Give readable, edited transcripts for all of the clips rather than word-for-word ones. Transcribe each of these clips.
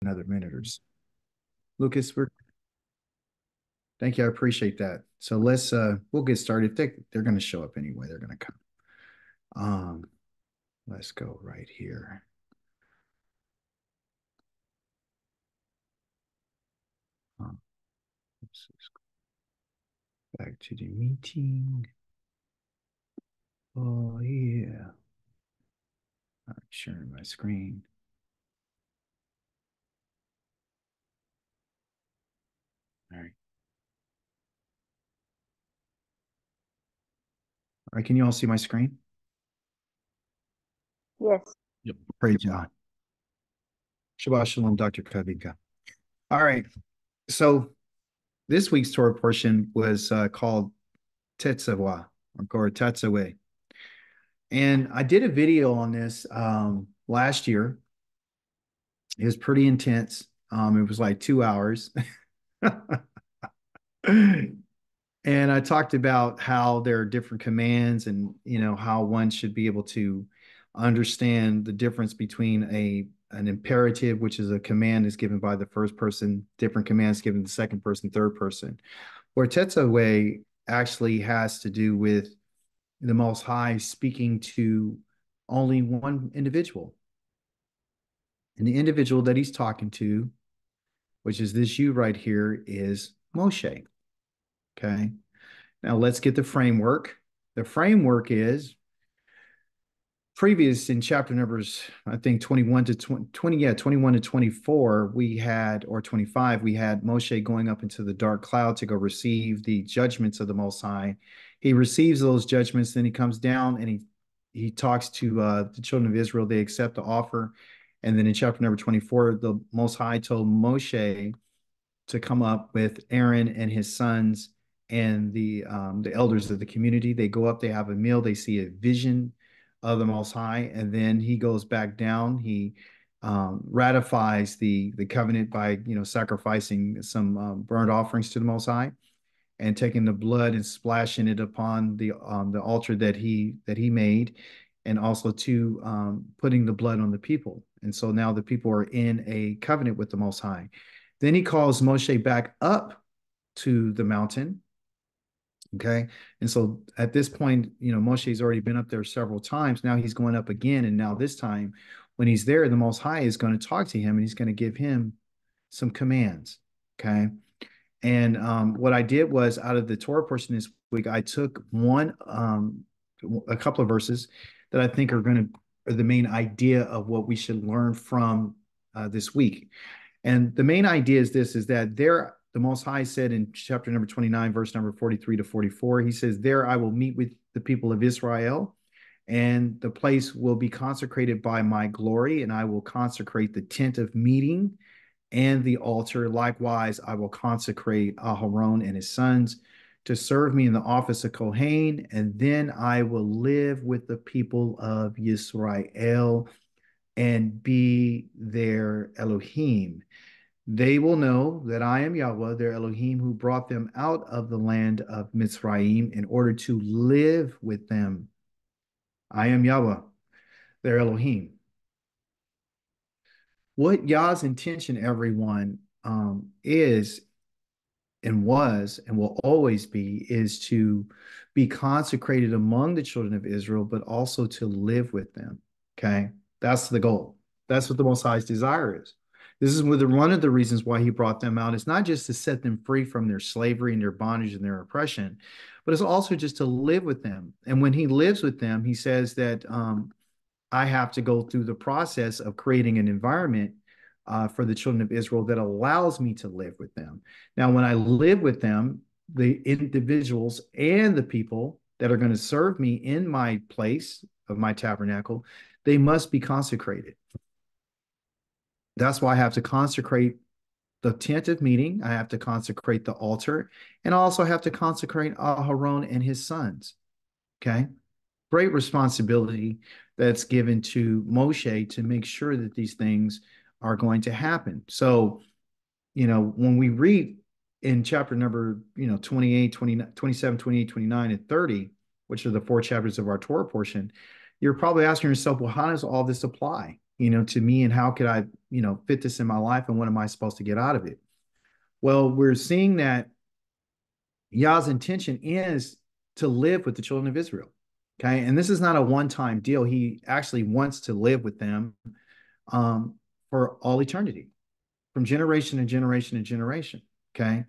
Another minute or so. Lucas, thank you. I appreciate that. So we'll get started. They're going to show up anyway. They're going to come. Um, let's go right here. Let's just go back to the meeting. Oh yeah. I'm sharing my screen. All right. All right. Can you all see my screen? Yes. Yep. Praise God. Shabbat Shalom, Dr. Kavika. All right. So this week's Torah portion was called Tetzaveh or Tetzaveh. And I did a video on this last year. It was pretty intense. It was like 2 hours. And I talked about how there are different commands and how one should be able to understand the difference between an imperative, which is a command is given by the first person, different commands given the second person, third person. Where Tetzaveh actually has to do with the Most High speaking to only one individual. And the individual that he's talking to, which is this you right here, is Moshe. Okay. Now let's get the framework. The framework is previous in chapter numbers, I think 21 to 20, yeah, 21 to 24, we had, or 25, we had Moshe going up into the dark cloud to go receive the judgments of the Most High. He receives those judgments, then he comes down and he talks to the children of Israel. They accept the offer. And then in chapter number 24, the Most High told Moshe to come up with Aaron and his sons and the elders of the community. They go up, they have a meal, they see a vision of the Most High, and then he goes back down. He ratifies the covenant by sacrificing some burnt offerings to the Most High and taking the blood and splashing it upon the altar that he made, and also to putting the blood on the people. And so now the people are in a covenant with the Most High. Then he calls Moshe back up to the mountain. Okay. And so at this point, Moshe's already been up there several times. Now he's going up again. And now this time, when he's there, the Most High is going to talk to him and he's going to give him some commands. Okay. And what I did was out of the Torah portion this week, I took a couple of verses that I think are the main idea of what we should learn from this week. And the main idea is this, is that the Most High said in chapter number 29, verse number 43 to 44, he says, there I will meet with the people of Israel, and the place will be consecrated by my glory, and I will consecrate the tent of meeting and the altar. Likewise, I will consecrate Aharon and his sons to serve me in the office of Kohen, and then I will live with the people of Ysrael and be their Elohim. They will know that I am Yahweh, their Elohim, who brought them out of the land of Mitzrayim in order to live with them. I am Yahweh, their Elohim. What Yah's intention, everyone, is and was and will always be is to be consecrated among the children of Israel, but also to live with them. Okay. That's the goal. That's what the Most High's desire is. This is one of the reasons why he brought them out. It's not just to set them free from their slavery and their bondage and their oppression, but it's also just to live with them. And when he lives with them, he says that I have to go through the process of creating an environment for the children of Israel that allows me to live with them. Now, when I live with them, the individuals and the people that are going to serve me in my place of my tabernacle, they must be consecrated. That's why I have to consecrate the tent of meeting. I have to consecrate the altar, and I also have to consecrate Aharon and his sons. Okay. Great responsibility that's given to Moshe to make sure that these things are going to happen. So, when we read in chapter number, 28, 29, 27, 28, 29, and 30, which are the four chapters of our Torah portion, you're probably asking yourself, well, how does all this apply? to me, and how could I, fit this in my life, and what am I supposed to get out of it? Well, we're seeing that Yah's intention is to live with the children of Israel. Okay. And this is not a one-time deal. He actually wants to live with them um, for all eternity, from generation to generation to generation. Okay.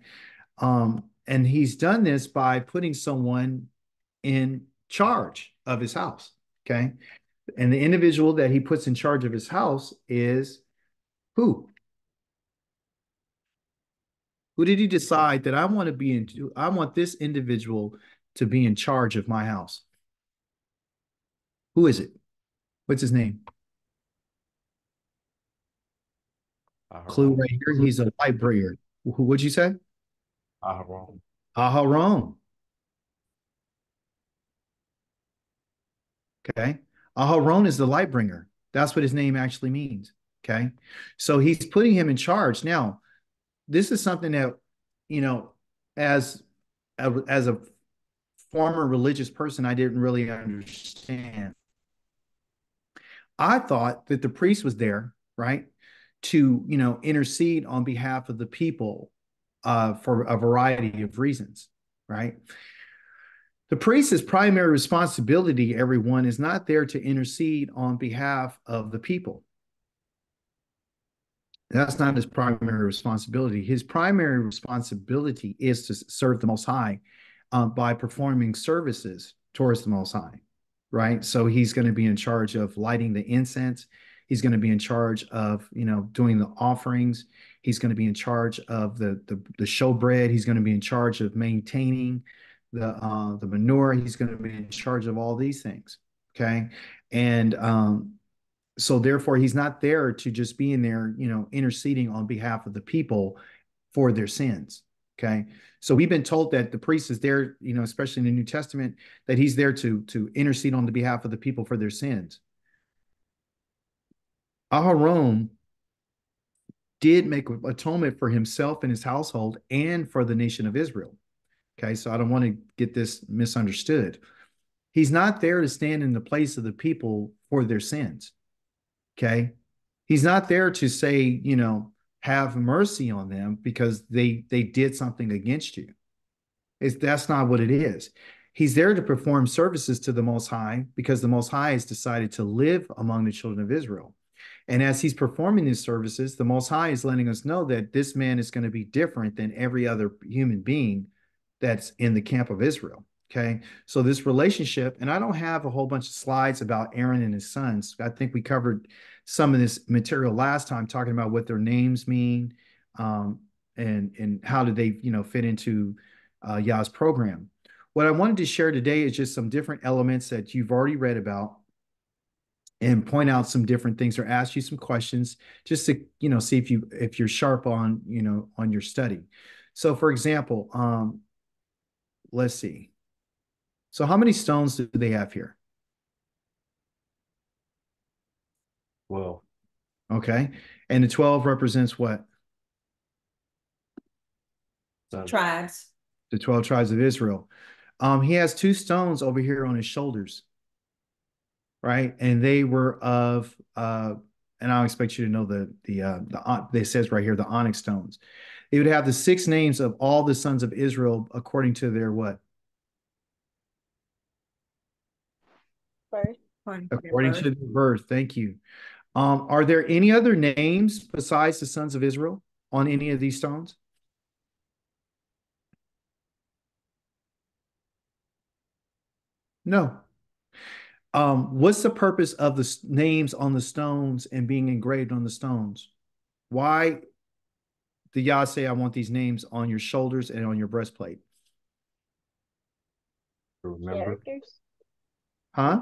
And he's done this by putting someone in charge of his house. Okay. And the individual that he puts in charge of his house is who? Who did he decide that I want this individual to be in charge of my house? Who is it? What's his name? Clue Aharon. right here. He's a light bringer. Who would you say? Aharon. Aharon. Okay. Aharon is the light bringer. That's what his name actually means. Okay. So he's putting him in charge. Now, this is something that, you know, as as a former religious person, I didn't really understand. I thought that the priest was there, right, to, intercede on behalf of the people for a variety of reasons, right? The priest's primary responsibility, everyone, is not there to intercede on behalf of the people. That's not his primary responsibility. His primary responsibility is to serve the Most High by performing services towards the Most High, right? So he's going to be in charge of lighting the incense. He's going to be in charge of, doing the offerings. He's going to be in charge of the showbread. He's going to be in charge of maintaining the manure. He's going to be in charge of all these things. Okay, and so therefore he's not there to just be in there, interceding on behalf of the people for their sins. Okay. So we've been told that the priest is there, especially in the New Testament, that he's there to intercede on the behalf of the people for their sins. Aharon did make atonement for himself and his household and for the nation of Israel. Okay. So I don't want to get this misunderstood. He's not there to stand in the place of the people for their sins. Okay. He's not there to say, have mercy on them because they did something against you. That's not what it is. He's there to perform services to the Most High because the Most High has decided to live among the children of Israel. And as he's performing these services, the Most High is letting us know that this man is going to be different than every other human being that's in the camp of Israel. Okay. So this relationship, and I don't have a whole bunch of slides about Aaron and his sons. I think we covered some of this material last time, talking about what their names mean, and how do they, fit into Yah's program. What I wanted to share today is just some different elements that you've already read about, and point out some different things or ask you some questions just to, see if you're sharp on, on your study. So for example, let's see. So how many stones do they have here? Well, Okay. And the 12 represents what? son. Tribes. The 12 tribes of Israel. He has two stones over here on his shoulders, right? And they were of and I'll expect you to know it says right here, the onyx stones. They would have the six names of all the sons of Israel according to their what? Birth. According to their birth. Thank you. Are there any other names besides the sons of Israel on any of these stones? No. What's the purpose of the names on the stones and being engraved on the stones? Why did Yah say, I want these names on your shoulders and on your breastplate? Remember. Characters. Huh?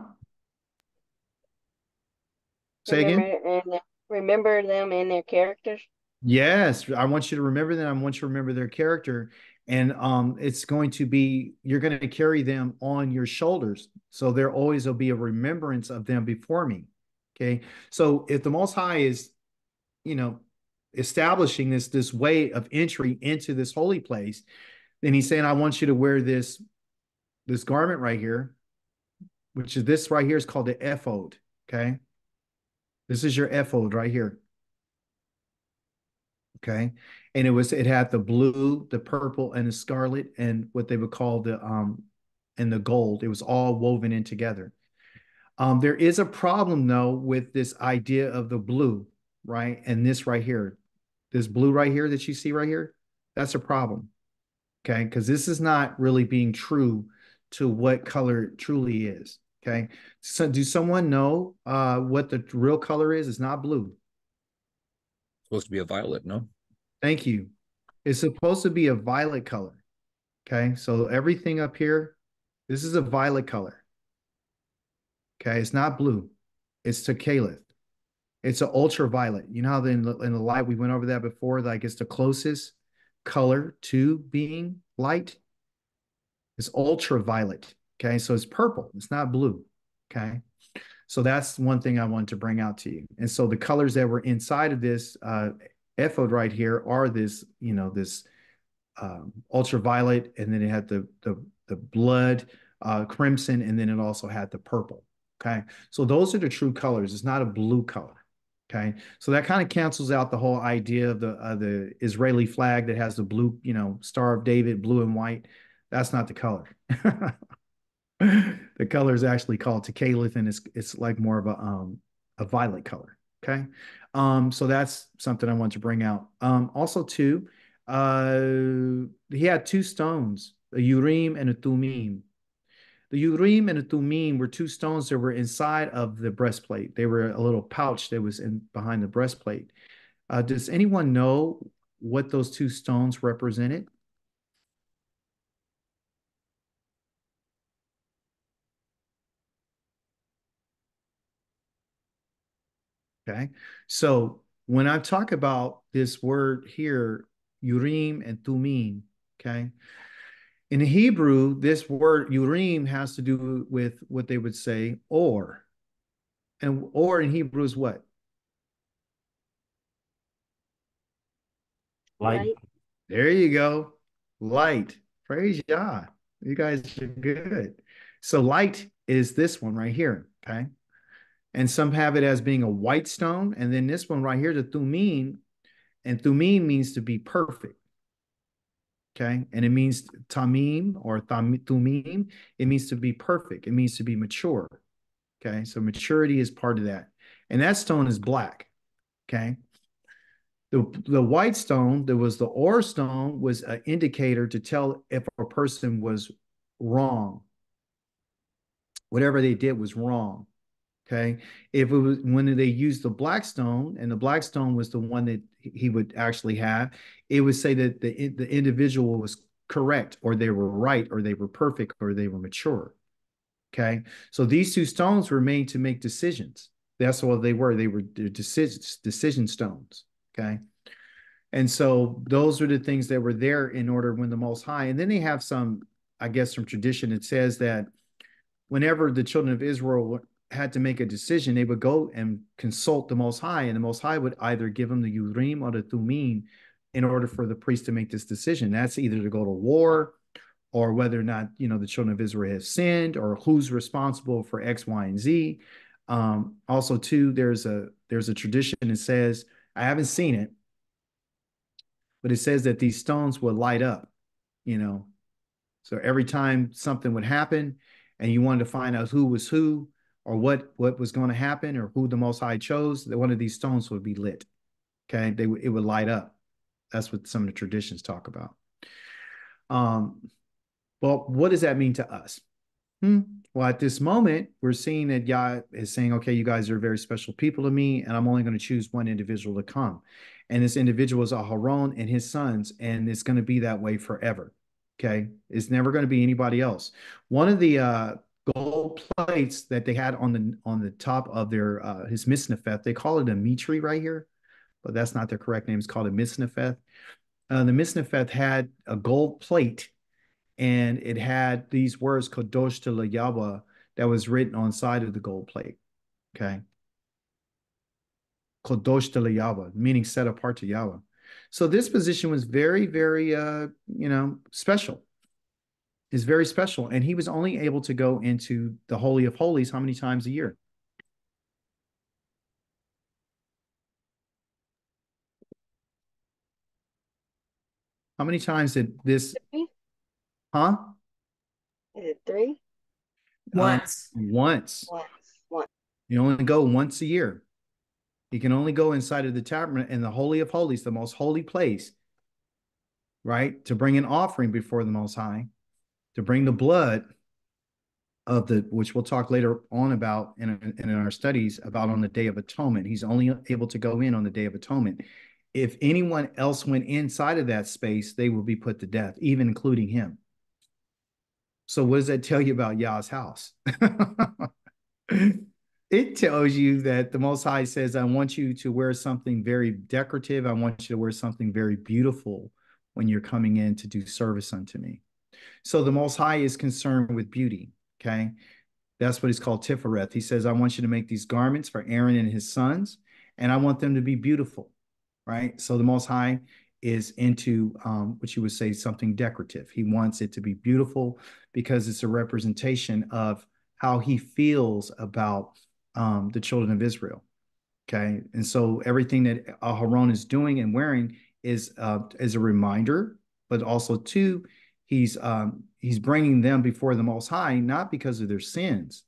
Say again? Remember them and their characters. Yes, I want you to remember them. I want you to remember their character. And it's going to be, you're going to carry them on your shoulders. So there always will be a remembrance of them before me. Okay. So if the Most High is, you know, establishing this way of entry into this holy place, then he's saying, I want you to wear this garment right here, which is this right here is called the ephod. Okay. This is your ephod right here. Okay. And it had the blue, the purple, and the scarlet, and what they would call and the gold. It was all woven in together. There is a problem though with this idea of the blue, right? And this right here, this blue right here that you see right here, that's a problem. Okay. Because this is not really being true to what color it truly is. Okay. So do someone know what the real color is? It's not blue. Supposed to be a violet, no? Thank you. It's supposed to be a violet color. Okay. So everything up here, this is a violet color. Okay. It's not blue. It's Takhalith. It's an ultraviolet. You know how in the light, we went over that before, like it's the closest color to being light. It's ultraviolet. Okay. So it's purple. It's not blue. Okay. So that's one thing I wanted to bring out to you. And so the colors that were inside of this ephod right here are this, this ultraviolet, and then it had the blood crimson, and then it also had the purple. Okay. So those are the true colors. It's not a blue color. Okay. So that kind of cancels out the whole idea of the Israeli flag that has the blue, Star of David, blue and white. That's not the color. The color is actually called Takhalith, and it's like more of a violet color. Okay. So that's something I want to bring out. Also too, he had two stones, a Urim and a Thummim. The Urim and the Thummim were two stones that were inside of the breastplate. They were a little pouch that was in behind the breastplate. Does anyone know what those two stones represented? Okay. So when I talk about this word here, Urim and Thummim, okay, in Hebrew, this word Urim has to do with what they would say or. And or in Hebrew is what? Light. Light. There you go. Light. Praise Yah. You guys are good. So light is this one right here. Okay. And some have it as being a white stone. And then this one right here, the Thummim, and Thummim means to be perfect. Okay. And it means Tamim or Thummim. It means to be perfect. It means to be mature. Okay. So maturity is part of that. And that stone is black. Okay. The white stone, that was the ore stone, was an indicator to tell if a person was wrong. Whatever they did was wrong. Okay. If it was when they used the black stone, and the black stone was the one that he would actually have, it would say that the individual was correct, or they were right, or they were perfect, or they were mature. Okay. So these two stones were made to make decisions. That's what they were. They were decision stones. Okay. And so those are the things that were there in order when the Most High. And then they have some, I guess, from tradition, it says that whenever the children of Israel had to make a decision, they would go and consult the Most High, and the Most High would either give them the Urim or the Thummim in order for the priest to make this decision. That's either to go to war, or whether or not, the children of Israel have sinned, or who's responsible for X, Y, and Z. Also, too, there's a tradition that says, I haven't seen it, but it says that these stones would light up, you know. So every time something would happen and you wanted to find out who was who, or what was going to happen, or who the Most High chose, that one of these stones would be lit. Okay. It would light up. That's what some of the traditions talk about. Well, what does that mean to us? Well, at this moment, we're seeing that Yah is saying, okay, you guys are very special people to me, and I'm only going to choose one individual to come. And this individual is Aharon and his sons, and it's going to be that way forever. Okay. It's never going to be anybody else. One of the gold plates that they had on the top of their his misnefeth, they call it a mitri right here, but that's not their correct name. It's called a misnefeth. The misnefeth had a gold plate, and it had these words kadosh to Yahweh that was written on side of the gold plate. Okay. Kadosh to Yahweh, meaning set apart to Yahweh. So this position was very, very, special. Is very special. And he was only able to go into the Holy of Holies how many times a year? How many times did this, Three? huh? Is it three? Once. Once. Once. You only go once a year. You can only go inside of the tabernacle in the Holy of Holies, the most holy place, right? To bring an offering before the Most High, to bring the blood of the, which we'll talk later on about in our studies about on the Day of Atonement. He's only able to go in on the Day of Atonement. If anyone else went inside of that space, they will be put to death, even including him. So what does that tell you about Yah's house? It tells you that the Most High says, I want you to wear something very decorative. I want you to wear something very beautiful when you're coming in to do service unto me. So the Most High is concerned with beauty, okay? That's what he's called Tifereth. He says, I want you to make these garments for Aaron and his sons, and I want them to be beautiful, right? So the Most High is into what you would say something decorative. He wants it to be beautiful because it's a representation of how he feels about the children of Israel. Okay, and so everything that Aharon is doing and wearing is a reminder, but also too, he's bringing them before the Most High not because of their sins.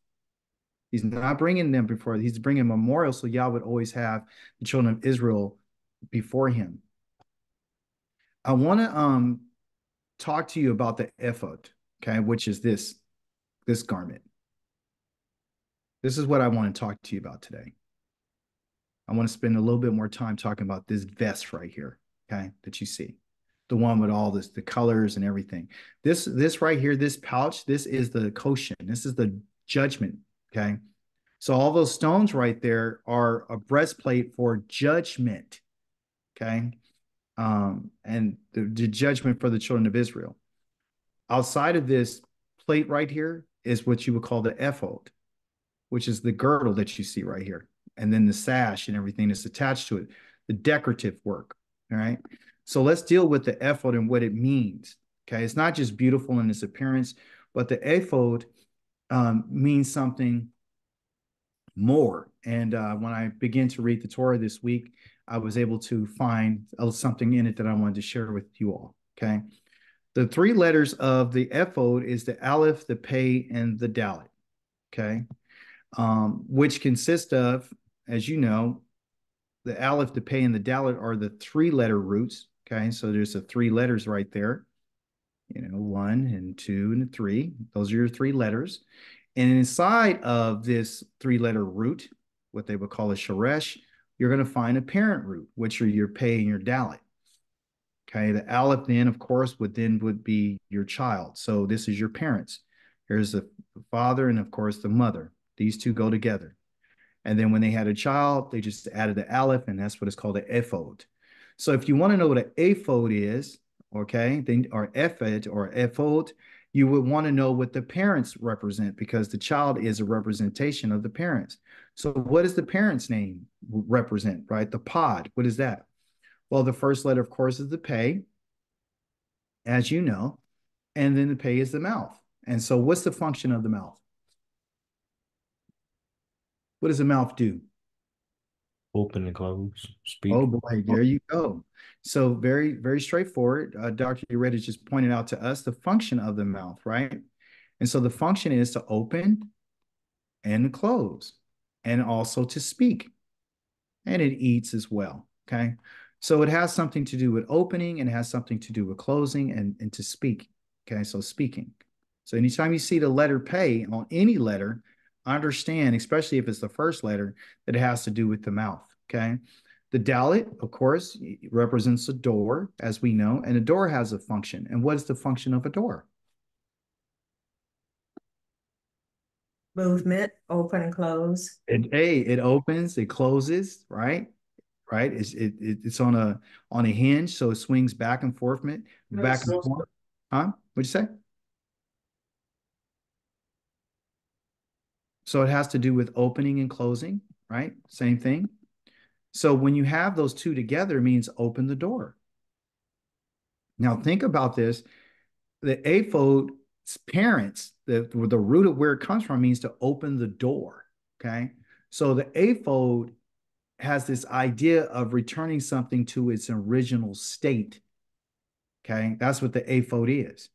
He's not bringing them before. He's bringing a memorial, so Yah would always have the children of Israel before him. I want to talk to you about the ephod, okay, which is this garment. This is what I want to talk to you about today. I want to spend a little bit more time talking about this vest right here, okay, that you see. The one with all this, the colors and everything. This right here, this pouch, this is the koshin. This is the judgment, okay? So all those stones right there are a breastplate for judgment, okay? And the judgment for the children of Israel. Outside of this plate right here is what you would call the ephod, which is the girdle that you see right here. And then the sash and everything that's attached to it, the decorative work, all right? So let's deal with the ephod and what it means, okay? It's not just beautiful in its appearance, but the ephod means something more. And when I began to read the Torah this week, I was able to find something in it that I wanted to share with you all, okay? The three letters of the ephod is the aleph, the pei, and the dalet, okay? Which consist of, as you know, the aleph, the pei, and the dalet are the three-letter roots, okay? So there's the three letters right there, you know, 1 and 2 and 3. Those are your three letters. And inside of this three-letter root, what they would call a sharesh, you're going to find a parent root, which are your pei and your dalet. Okay, the aleph then, of course, would be your child. So this is your parents. Here's the father and, of course, the mother. These two go together. And then when they had a child, they just added the aleph, and that's what is called an ephod. So if you want to know what an ephod is, okay, then or ephod or ephod, you would want to know what the parents represent because the child is a representation of the parents. So what does the parents' name represent, right? The pod, what is that? Well, the first letter, of course, is the pei, as you know, and then the pei is the mouth. And so what's the function of the mouth? What does the mouth do? Open and close. Speak. Oh boy, there you go. So very, very straightforward. Dr. Ureta just pointed out to us the function of the mouth, right? And so the function is to open and close, and also to speak. And it eats as well, okay? So it has something to do with opening and has something to do with closing and to speak, okay? So speaking. So anytime you see the letter pei on any letter, understand, especially if it's the first letter, that it has to do with the mouth, okay? The dalet, of course, represents a door, as we know, and a door has a function. And what is the function of a door? Movement, open and close. It opens, it closes, right? Right? It's on a hinge, so it swings back and forth, back and forth. Huh? What'd you say? So it has to do with opening and closing, right? Same thing. So when you have those two together, it means open the door. Now think about this. The aphod's parents, the root of where it comes from means to open the door, okay? So the aphod has this idea of returning something to its original state, Okay, that's what the ephod is.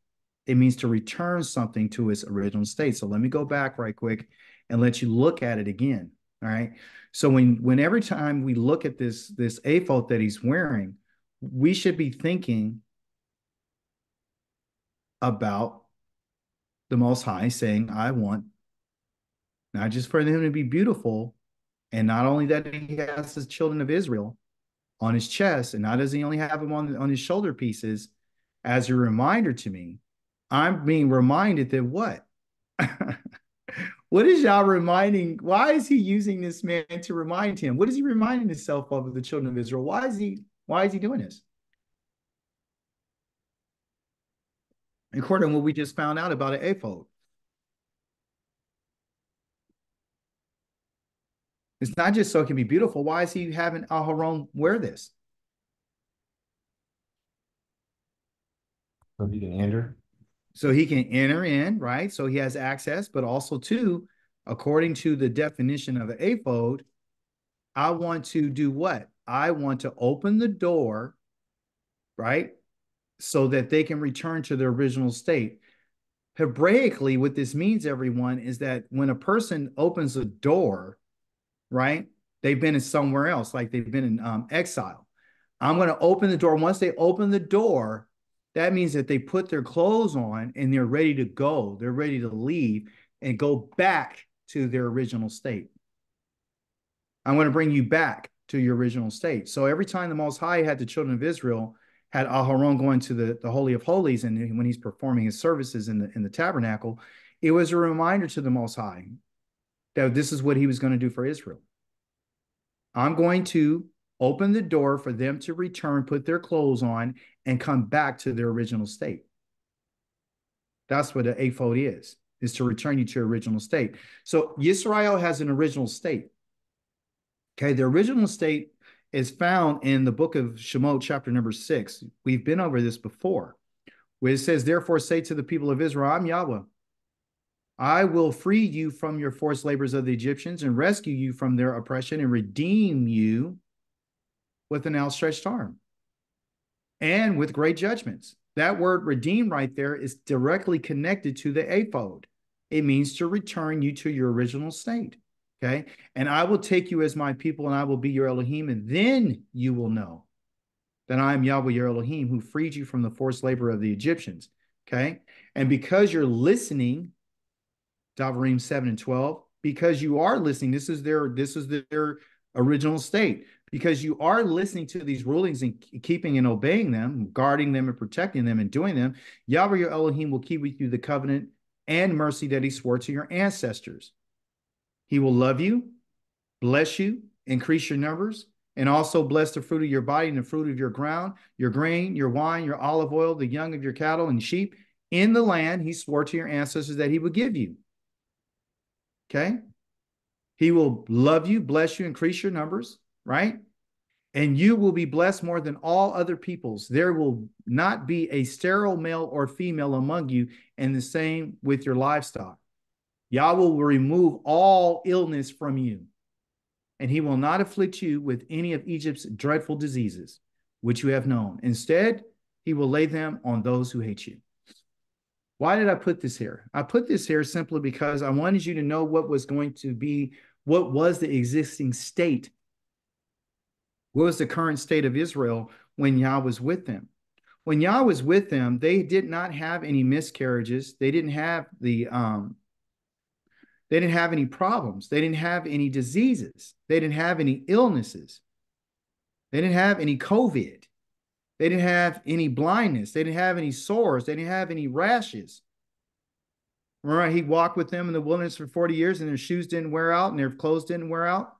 It means to return something to its original state. So let me go back right quick and let you look at it again. All right. So when every time we look at this ephod that he's wearing, we should be thinking about the Most High saying, I want not just for him to be beautiful, and not only that he has the children of Israel on his chest, and not does he only have them on his shoulder pieces, as a reminder to me, I'm being reminded that what? What is Yah reminding? Why is he using this man to remind him? What is he reminding himself of the children of Israel? Why is he doing this? According to what we just found out about an ephod. It's not just so it can be beautiful. Why is he having Aharon wear this? So he can enter. So he can enter in, right? So he has access, but also too, according to the definition of an ephod, I want to do what? I want to open the door, right? So that they can return to their original state. Hebraically, what this means, everyone, is that when a person opens a door, right? They've been in somewhere else, like they've been in exile. I'm going to open the door. Once they open the door, that means that they put their clothes on and they're ready to go. They're ready to leave and go back to their original state. I'm going to bring you back to your original state. So every time the Most High had the children of Israel, had Aharon going to the Holy of Holies, and when he's performing his services in the tabernacle, it was a reminder to the Most High that this is what he was going to do for Israel. I'm going to open the door for them to return, put their clothes on, and come back to their original state. That's what an ephod is to return you to your original state. So Ysrael has an original state. Okay, the original state is found in the book of Shemot, chapter number 6. We've been over this before, where it says, therefore say to the people of Israel, I'm Yahweh. I will free you from your forced labors of the Egyptians and rescue you from their oppression and redeem you with an outstretched arm and with great judgments. That word redeem right there is directly connected to the ephod. It means to return you to your original state. Okay. And I will take you as my people and I will be your Elohim. And then you will know that I am Yahweh, your Elohim, who freed you from the forced labor of the Egyptians. Okay. And because you're listening, Davarim 7 and 12, because you are listening, this is their original state. Because you are listening to these rulings and keeping and obeying them, guarding them and protecting them and doing them, Yahweh your Elohim will keep with you the covenant and mercy that he swore to your ancestors. He will love you, bless you, increase your numbers, and also bless the fruit of your body and the fruit of your ground, your grain, your wine, your olive oil, the young of your cattle and sheep in the land he swore to your ancestors that he would give you. Okay? He will love you, bless you, increase your numbers, right? And you will be blessed more than all other peoples. There will not be a sterile male or female among you, and the same with your livestock. Yahweh will remove all illness from you, and he will not afflict you with any of Egypt's dreadful diseases, which you have known. Instead, he will lay them on those who hate you. Why did I put this here? I put this here simply because I wanted you to know what was the existing state. What was the current state of Israel when Yah was with them? When Yah was with them, they did not have any miscarriages. They didn't have any problems. They didn't have any diseases. They didn't have any illnesses. They didn't have any COVID. They didn't have any blindness. They didn't have any sores. They didn't have any rashes. Remember, he walked with them in the wilderness for 40 years and their shoes didn't wear out and their clothes didn't wear out.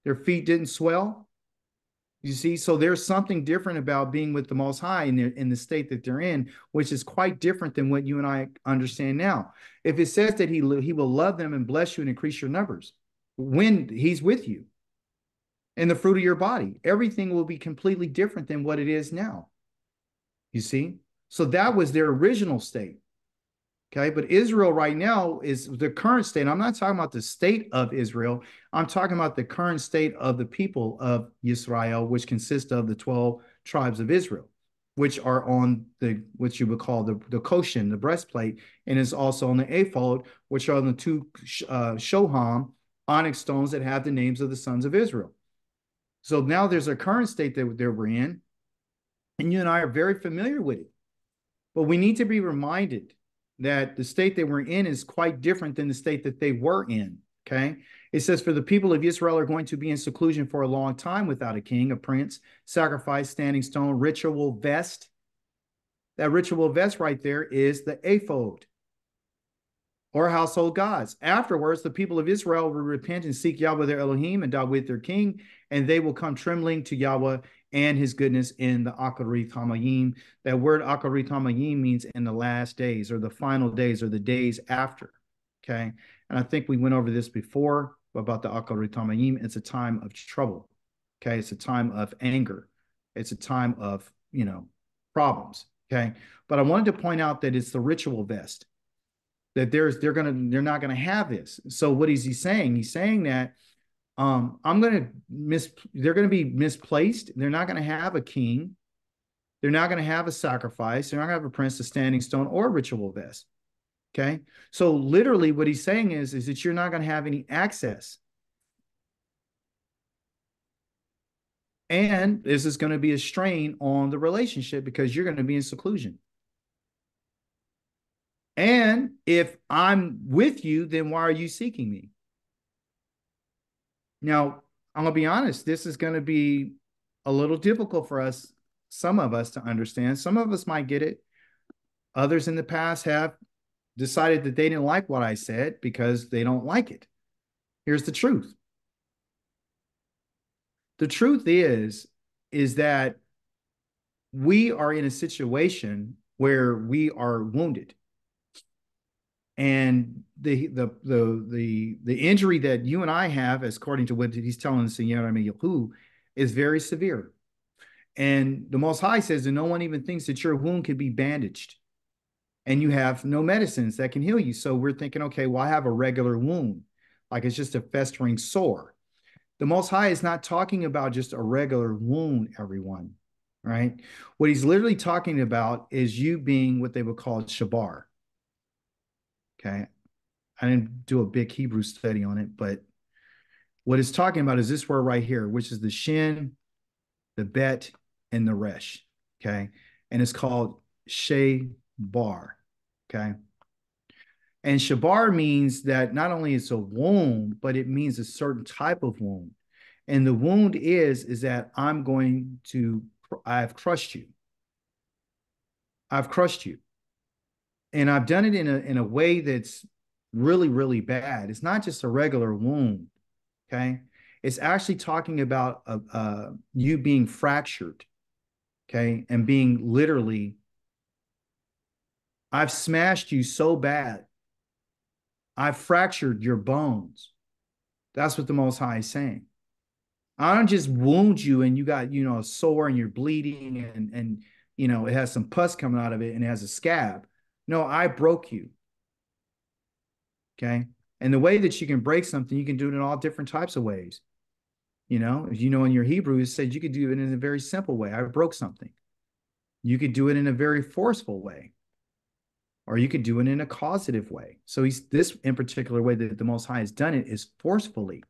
Their feet didn't swell. You see, so there's something different about being with the Most High in the state that they're in, which is quite different than what you and I understand now. If it says that he will love them and bless you and increase your numbers when he's with you and the fruit of your body, everything will be completely different than what it is now. You see, so that was their original state. Okay, but Israel right now is the current state. I'm not talking about the state of Israel. I'm talking about the current state of the people of Ysrael, which consists of the 12 tribes of Israel. which are on the what you would call the koshin, the breastplate, and is also on the ephod, which are on the two shoham onyx stones that have the names of the sons of Israel. So now there's a current state that we're in, and you and I are very familiar with it. But we need to be reminded that the state that we're in is quite different than the state that they were in. Okay. It says, for the people of Israel are going to be in seclusion for a long time without a king, a prince, sacrifice, standing stone, ritual vest. That ritual vest right there is the ephod, or household gods. Afterwards, the people of Israel will repent and seek Yahweh their Elohim and David their king, and they will come trembling to Yahweh and his goodness in the Akarith Hamayim. That word Akarith Hamayim means in the last days, or the final days, or the days after. Okay. And I think we went over this before about the Akarith Hamayim. It's a time of trouble. Okay. It's a time of anger. It's a time of, problems. Okay. But I wanted to point out that it's the ritual vest. That they're not gonna have this. So what is he saying? He's saying that they're gonna be misplaced. They're not gonna have a king. They're not gonna have a sacrifice. They're not gonna have a prince, a standing stone, or a ritual vest. Okay. So literally what he's saying is that you're not gonna have any access. And this is going to be a strain on the relationship because you're going to be in seclusion. And if I'm with you, then why are you seeking me? Now, I'm going to be honest, this is going to be a little difficult for us, some of us, to understand. Some of us might get it. Others in the past have decided that they didn't like what I said because they don't like it. Here's the truth. The truth is that we are in a situation where we are wounded. And the injury that you and I have, as according to what he's telling us in Yirmiyahu, is very severe. And the Most High says that no one even thinks that your wound can be bandaged. And you have no medicines that can heal you. So we're thinking, okay, well, I have a regular wound. Like it's just a festering sore. The Most High is not talking about just a regular wound, everyone, right? What he's literally talking about is you being what they would call shabar. Okay. I didn't do a big Hebrew study on it, but what it's talking about is this word right here, which is the shin, the bet, and the resh. Okay. And it's called shebar. Okay. And shabar means that not only it's a wound, but it means a certain type of wound. And the wound is that I've crushed you. I've crushed you. And I've done it in a way that's really, really bad. It's not just a regular wound. Okay. It's actually talking about you being fractured. Okay. And being literally, I've smashed you so bad. I've fractured your bones. That's what the Most High is saying. I don't just wound you and you got, a sore and you're bleeding and it has some pus coming out of it and it has a scab. No, I broke you. Okay. And the way that you can break something, you can do it in all different types of ways. In your Hebrew, it said you could do it in a very simple way. I broke something. You could do it in a very forceful way. Or you could do it in a causative way. So this in particular way that the Most High has done it is forcefully.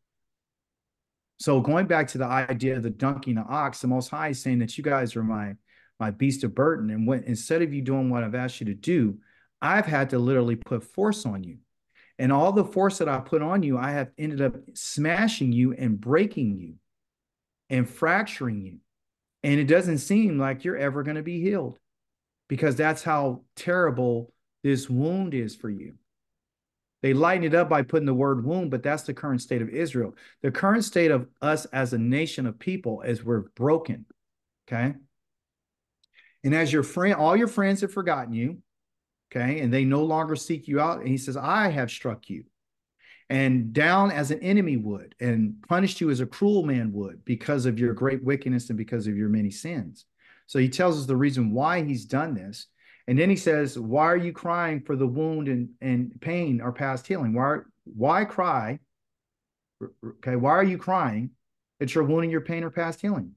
So going back to the idea of the donkey and the ox, the Most High is saying that you guys are my beast of burden. And instead of you doing what I've asked you to do, I've had to literally put force on you. And all the force that I put on you, I have ended up smashing you and breaking you and fracturing you. And it doesn't seem like you're ever going to be healed because that's how terrible this wound is for you. They lighten it up by putting the word wound, but that's the current state of Israel. The current state of us as a nation of people is we're broken. Okay. And as all your friends have forgotten you. Okay. And they no longer seek you out. And he says, I have struck you and down as an enemy would and punished you as a cruel man would because of your great wickedness and because of your many sins. So he tells us the reason why he's done this. And then he says, why are you crying for the wound and pain or past healing? Why cry? Okay, why are you crying that you're wounding your pain or past healing?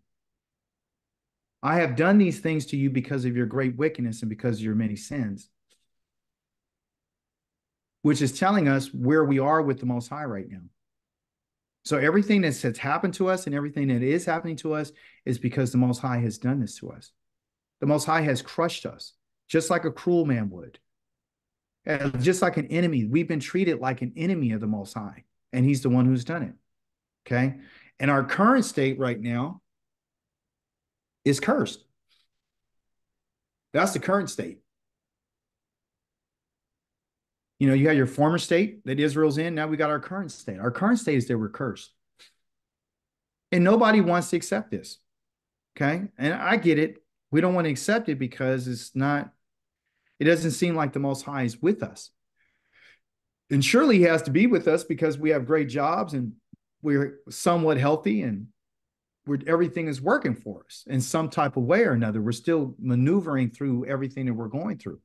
I have done these things to you because of your great wickedness and because of your many sins, which is telling us where we are with the Most High right now. So everything that's happened to us and everything that is happening to us is because the Most High has done this to us. The Most High has crushed us, just like a cruel man would. And just like an enemy, we've been treated like an enemy of the Most High, and he's the one who's done it. Okay. And our current state right now is cursed. That's the current state. You know, you had your former state that Israel's in. Now we got our current state. Our current state is that we're cursed. And nobody wants to accept this. Okay. And I get it. We don't want to accept it because it doesn't seem like the Most High is with us. And surely he has to be with us because we have great jobs and we're somewhat healthy and everything is working for us in some type of way or another. We're still maneuvering through everything that we're going through.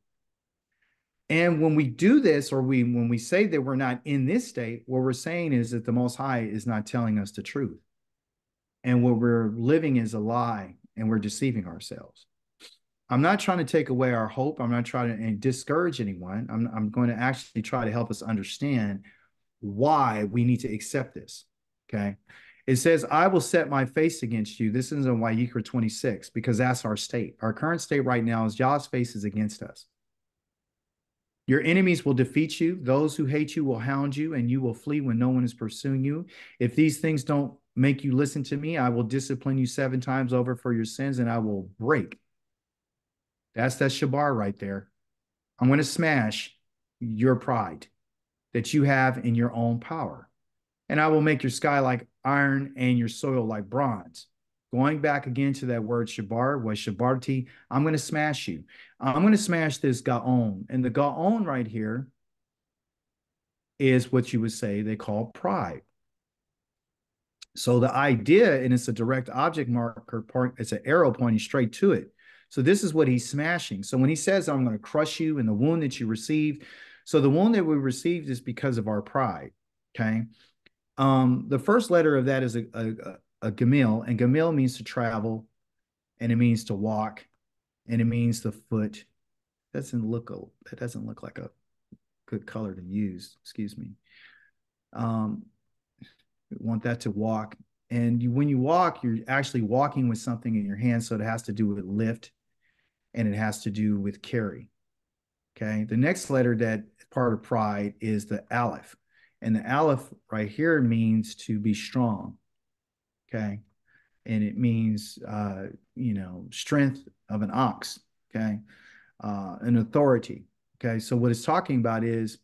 And when we do this, or when we say that we're not in this state, what we're saying is that the Most High is not telling us the truth. And what we're living is a lie, and we're deceiving ourselves. I'm not trying to take away our hope. I'm not trying to discourage anyone. I'm going to actually try to help us understand why we need to accept this. Okay. It says, I will set my face against you. This is in Vayikra 26, because that's our state. Our current state right now is Yah's face is against us. Your enemies will defeat you. Those who hate you will hound you, and you will flee when no one is pursuing you. If these things don't make you listen to me, I will discipline you 7 times over for your sins, and I will break. That's that shabar right there. I'm going to smash your pride that you have in your own power. And I will make your sky like iron and your soil like bronze. Going back again to that word shabar, was shabarti. I'm going to smash you. I'm going to smash this gaon. And the gaon right here is what you would say they call pride. So the idea, and it's a direct object marker point, it's an arrow pointing straight to it. So this is what he's smashing. So when he says, I'm going to crush you and the wound that you received. So the wound that we received is because of our pride. Okay. The first letter of that is a gamil, and gamil means to travel, and it means to walk, and it means the foot. That doesn't look like a good color to use. Excuse me. We want that to walk. And when you walk, you're actually walking with something in your hand. So it has to do with lift, and it has to do with carry. Okay. The next letter that is part of pride is the aleph. And the aleph right here means to be strong. Okay. And it means, strength of an ox. Okay. An authority. Okay. So what it's talking about is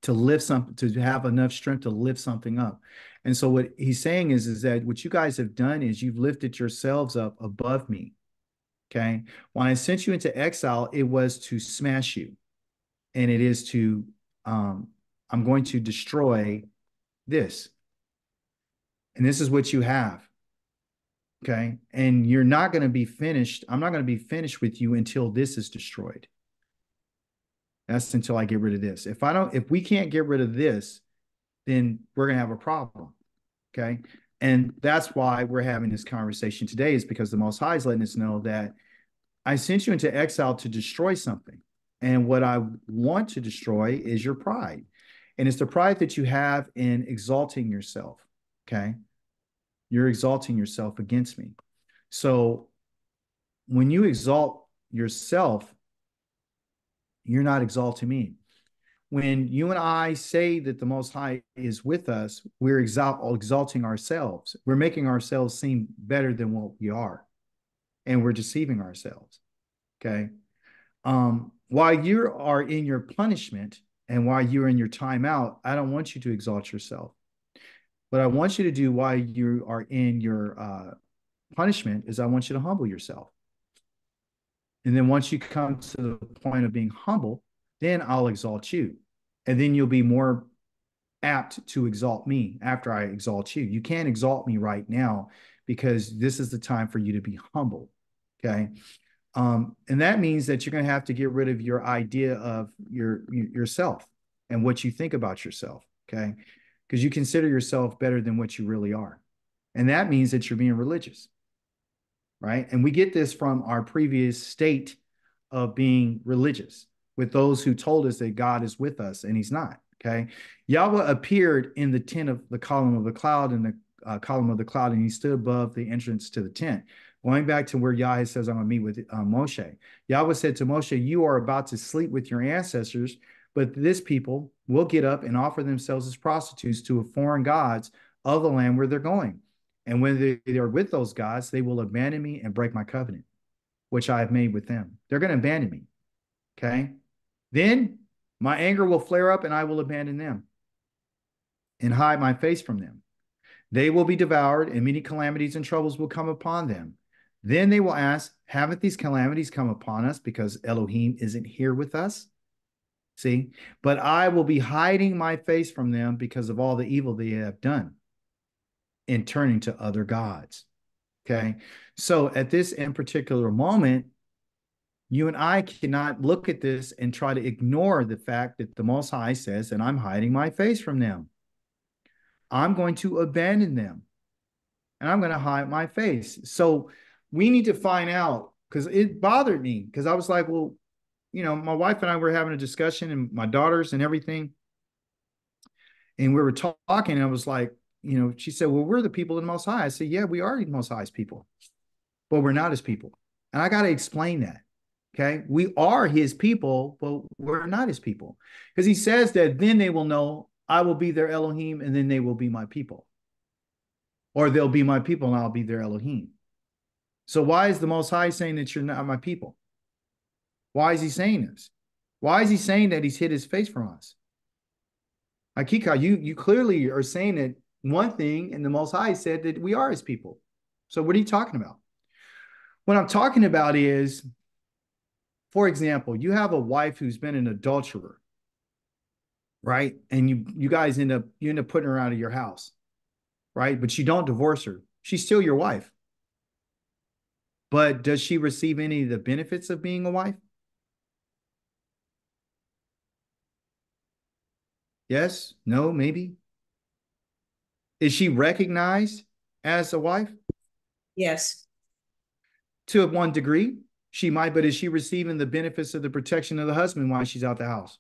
to lift something, to have enough strength to lift something up. And so what he's saying is that what you guys have done is you've lifted yourselves up above me. Okay. When I sent you into exile, it was to smash you. And it is to, I'm going to destroy this. And this is what you have. Okay. And you're not going to be finished. I'm not going to be finished with you until this is destroyed. That's until I get rid of this. If we can't get rid of this, then we're going to have a problem. Okay. And that's why we're having this conversation today, is because the Most High is letting us know that I sent you into exile to destroy something. And what I want to destroy is your pride. And it's the pride that you have in exalting yourself. Okay. You're exalting yourself against me. So when you exalt yourself, you're not exalting me. When you and I say that the Most High is with us, we're exalting ourselves. We're making ourselves seem better than what we are. And we're deceiving ourselves. Okay. While you are in your punishment and while you're in your timeout, I don't want you to exalt yourself. What I want you to do while you are in your punishment is I want you to humble yourself. And then once you come to the point of being humble, then I'll exalt you. And then you'll be more apt to exalt me after I exalt you. You can't exalt me right now because this is the time for you to be humble. Okay. And that means that you're going to have to get rid of your idea of yourself and what you think about yourself. Okay. Because you consider yourself better than what you really are. And that means that you're being religious. right? And we get this from our previous state of being religious with those who told us that God is with us and he's not, okay? Yahweh appeared in the tent of the column of the cloud and the column of the cloud, and he stood above the entrance to the tent. Going back to where Yahweh says, I'm going to meet with Moshe. Yahweh said to Moshe, you are about to sleep with your ancestors, but this people will get up and offer themselves as prostitutes to foreign gods of the land where they're going. And when they are with those gods, they will abandon me and break my covenant, which I have made with them. They're going to abandon me, okay? Then my anger will flare up and I will abandon them and hide my face from them. They will be devoured and many calamities and troubles will come upon them. Then they will ask, haven't these calamities come upon us because Elohim isn't here with us? See, but I will be hiding my face from them because of all the evil they have done in turning to other gods. Okay. So at this in particular moment, you and I cannot look at this and try to ignore the fact that the Most High says that I'm hiding my face from them. I'm going to abandon them and I'm going to hide my face. So we need to find out, because it bothered me, because I was like, well, you know, my wife and I were having a discussion and my daughters and everything. And we were talking and I was like, you know, she said, well, we're the people of the Most High. I said, yeah, we are the Most High's people, but we're not his people. And I got to explain that. Okay. We are his people, but we're not his people. Because he says that then they will know I will be their Elohim and then they will be my people. Or they'll be my people and I'll be their Elohim. So why is the Most High saying that you're not my people? Why is he saying this? Why is he saying that he's hid his face from us? Akika, you clearly are saying that one thing, and the Most High said that we are his people. So what are you talking about? What I'm talking about is, for example, you have a wife who's been an adulterer, right? And you guys end up putting her out of your house, right? But you don't divorce her. She's still your wife. But does she receive any of the benefits of being a wife? Yes, no, maybe. Is she recognized as a wife? Yes. To one degree, she might, but is she receiving the benefits of the protection of the husband while she's out the house?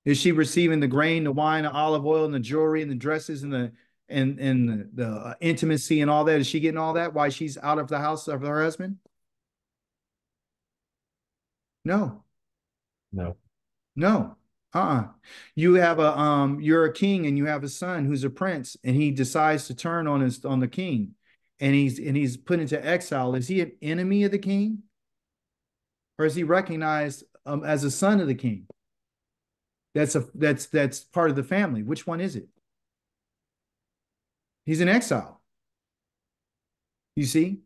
Is she receiving the grain, the wine, the olive oil, and the jewelry, and the dresses, and the intimacy and all that? Is she getting all that while she's out of the house of her husband? No. No. No. You have you're a king and you have a son who's a prince, and he decides to turn on the king, and he's put into exile. Is he an enemy of the king? Or is he recognized as a son of the king? That's part of the family. Which one is it? He's in exile. You see,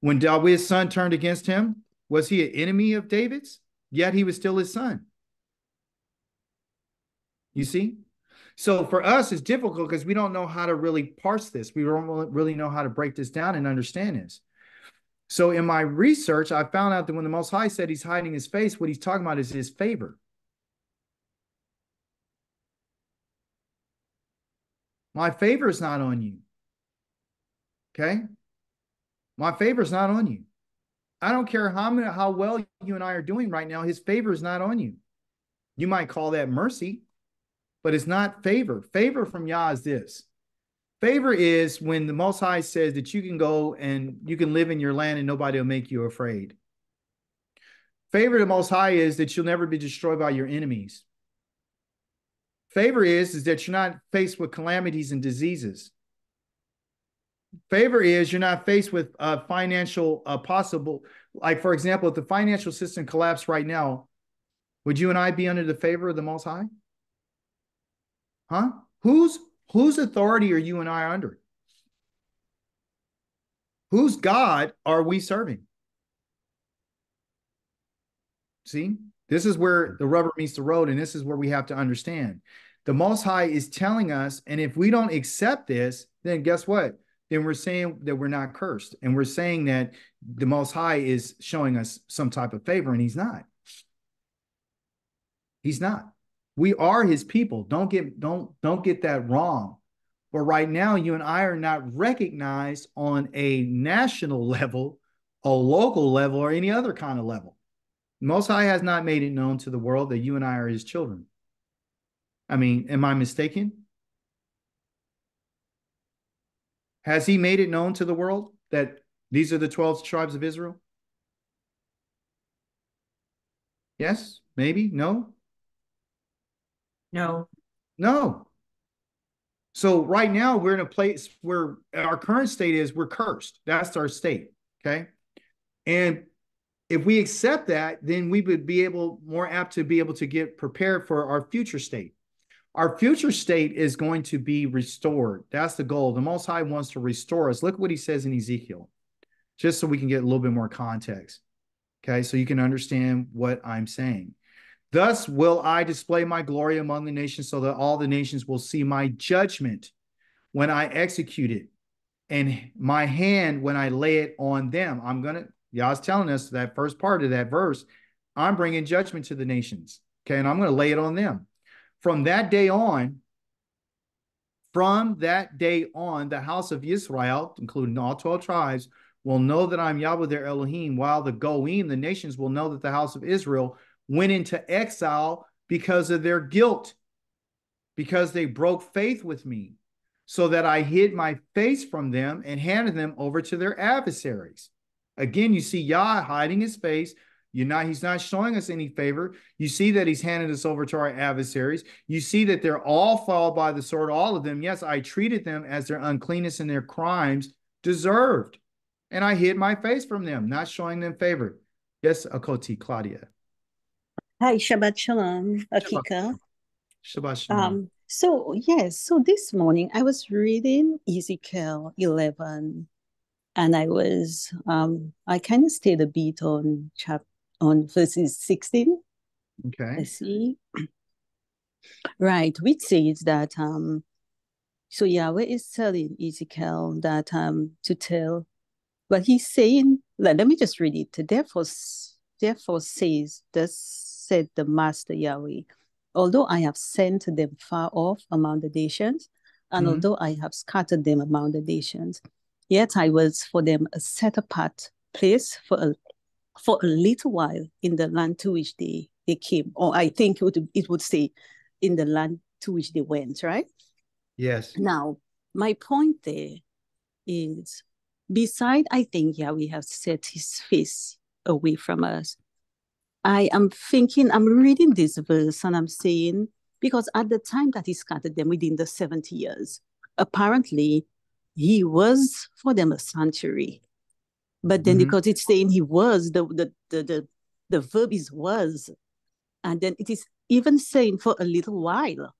when David's son turned against him, was he an enemy of David's? Yet he was still his son. You see? So for us, it's difficult because we don't know how to really parse this. We don't really know how to break this down and understand this. So in my research, I found out that when the Most High said he's hiding his face, what he's talking about is his favor. My favor is not on you. Okay? My favor is not on you. I don't care how well you and I are doing right now. His favor is not on you. You might call that mercy, but it's not favor. Favor from Yah is this. Favor is when the Most High says that you can go and you can live in your land and nobody will make you afraid. Favor of the Most High is that you'll never be destroyed by your enemies. Favor is that you're not faced with calamities and diseases. Favor is you're not faced with financial possible, like for example, if the financial system collapsed right now, would you and I be under the favor of the Most High? Huh? Whose authority are you and I under? Whose God are we serving? See, this is where the rubber meets the road, and this is where we have to understand. The Most High is telling us, and if we don't accept this, then guess what? Then we're saying that we're not cursed, and we're saying that the Most High is showing us some type of favor, and he's not. He's not. We are his people. Don't get that wrong. But right now, you and I are not recognized on a national level, a local level, or any other kind of level. Most High has not made it known to the world that you and I are his children. I mean, am I mistaken? Has he made it known to the world that these are the 12 tribes of Israel? Yes, maybe, no, No. no. So right now we're in a place where our current state is we're cursed. That's our state. Okay. And if we accept that, then we would be more apt to be able to get prepared for our future state. Our future state is going to be restored. That's the goal. The Most High wants to restore us. Look what he says in Ezekiel, just so we can get a little bit more context. Okay. So you can understand what I'm saying. Thus will I display my glory among the nations so that all the nations will see my judgment when I execute it and my hand when I lay it on them. Yah's telling us that first part of that verse, I'm bringing judgment to the nations. Okay. And I'm going to lay it on them. From that day on, the house of Israel, including all 12 tribes, will know that I'm Yahweh their Elohim, while the Goim, the nations, will know that the house of Israel went into exile because of their guilt, because they broke faith with me, so that I hid my face from them and handed them over to their adversaries. Again, you see Yah hiding his face. He's not showing us any favor. You see that he's handed us over to our adversaries. You see that they're all fall by the sword, all of them. Yes, I treated them as their uncleanness and their crimes deserved. And I hid my face from them, not showing them favor. Yes, Akoti, Claudia. Hi, Shabbat Shalom, Akika. Shabbat Shalom. So this morning I was reading Ezekiel 11, and I kind of stayed a bit on verses 16. Okay. Let's see. Right, which says that so Yahweh is telling Ezekiel that to tell, but he's saying, let me just read it. Therefore says, thus said the Master Yahweh, although I have sent them far off among the nations, and although I have scattered them among the nations, yet I was for them a set apart place for a little while in the land to which they came. Or I think it would say in the land to which they went, right? Yes. Now, my point there is, beside I think Yahweh has set his face away from us, I'm reading this verse and I'm saying, because at the time that he scattered them within the 70 years, apparently he was for them a sanctuary. But then because it's saying he was, the verb is was, and then it is even saying for a little while.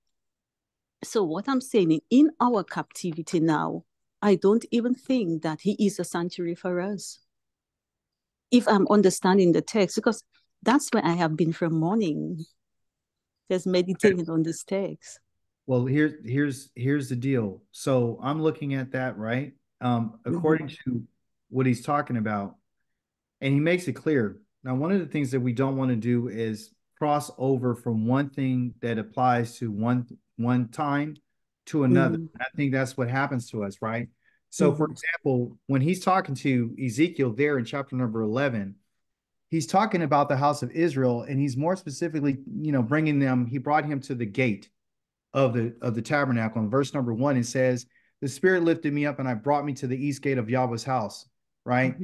So what I'm saying, in our captivity now, I don't even think that he is a sanctuary for us, if I'm understanding the text, because that's where I have been from morning, just meditating on this text. Well, here's the deal. So I'm looking at that, right? According to what he's talking about, and he makes it clear. Now, one of the things that we don't want to do is cross over from one thing that applies to one time to another. And I think that's what happens to us, right? So, for example, when he's talking to Ezekiel there in chapter number 11, he's talking about the house of Israel, and he's more specifically, bringing them. He brought him to the gate of the tabernacle. In verse number 1, it says, "The Spirit lifted me up, and I brought me to the east gate of Yahweh's house," right?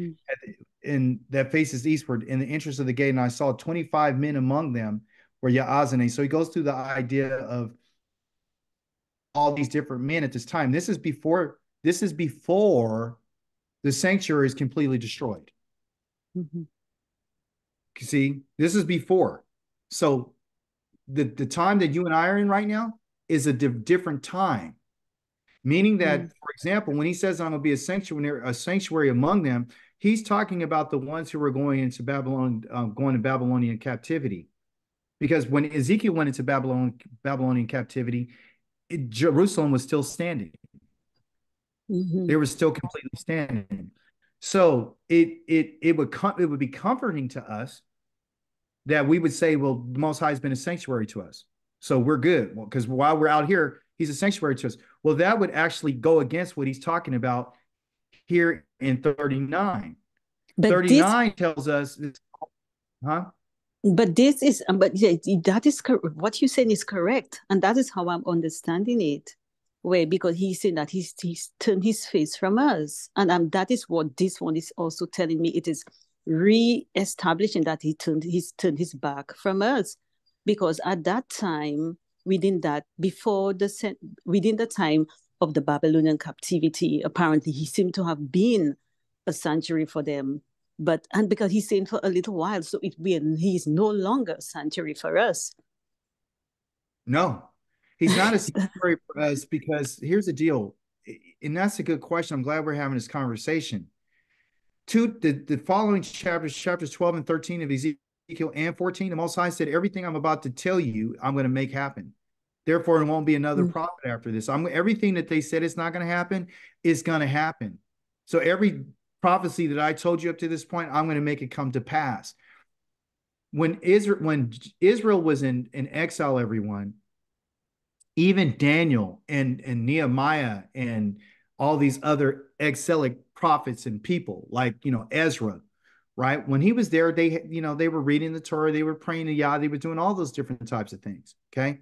And that faces eastward in the entrance of the gate, and I saw 25 men among them were Yaazane. So he goes through the idea of all these different men at this time. This is before the sanctuary is completely destroyed. See, this is before. So the time that you and I are in right now is a different time. Meaning that, for example, when he says I'm going to be a sanctuary among them, he's talking about the ones who were going into Babylon, going to Babylonian captivity. Because when Ezekiel went into Babylonian captivity, Jerusalem was still standing. They were still completely standing. So it would be comforting to us that we would say, well, the Most High has been a sanctuary to us, so we're good. Well, because while we're out here, he's a sanctuary to us. Well, that would actually go against what he's talking about here in 39. But 39 tells us, huh? But this is, but yeah, that is what you said is correct, and that is how I'm understanding it. Where because he's saying that he's turned his face from us, and that is what this one is also telling me. It is re-establishing that he's turned his back from us, because at that time, within the time of the Babylonian captivity, apparently he seemed to have been a sanctuary for them. But and because he's saying for a little while, so he's no longer a sanctuary for us. No, he's not a sanctuary for us, because here's the deal, and that's a good question. I'm glad we're having this conversation. The following chapters 12 and 13 of Ezekiel and 14, the Most High said, everything I'm about to tell you, I'm going to make happen. Therefore, it won't be another prophet after this. Everything that they said is not going to happen is going to happen. So every prophecy that I told you up to this point, I'm going to make it come to pass. When Israel was in exile, everyone, even Daniel and Nehemiah and all these other exilic prophets and people like, Ezra, right? When he was there, they were reading the Torah, they were praying to Yah, they were doing all those different types of things, okay?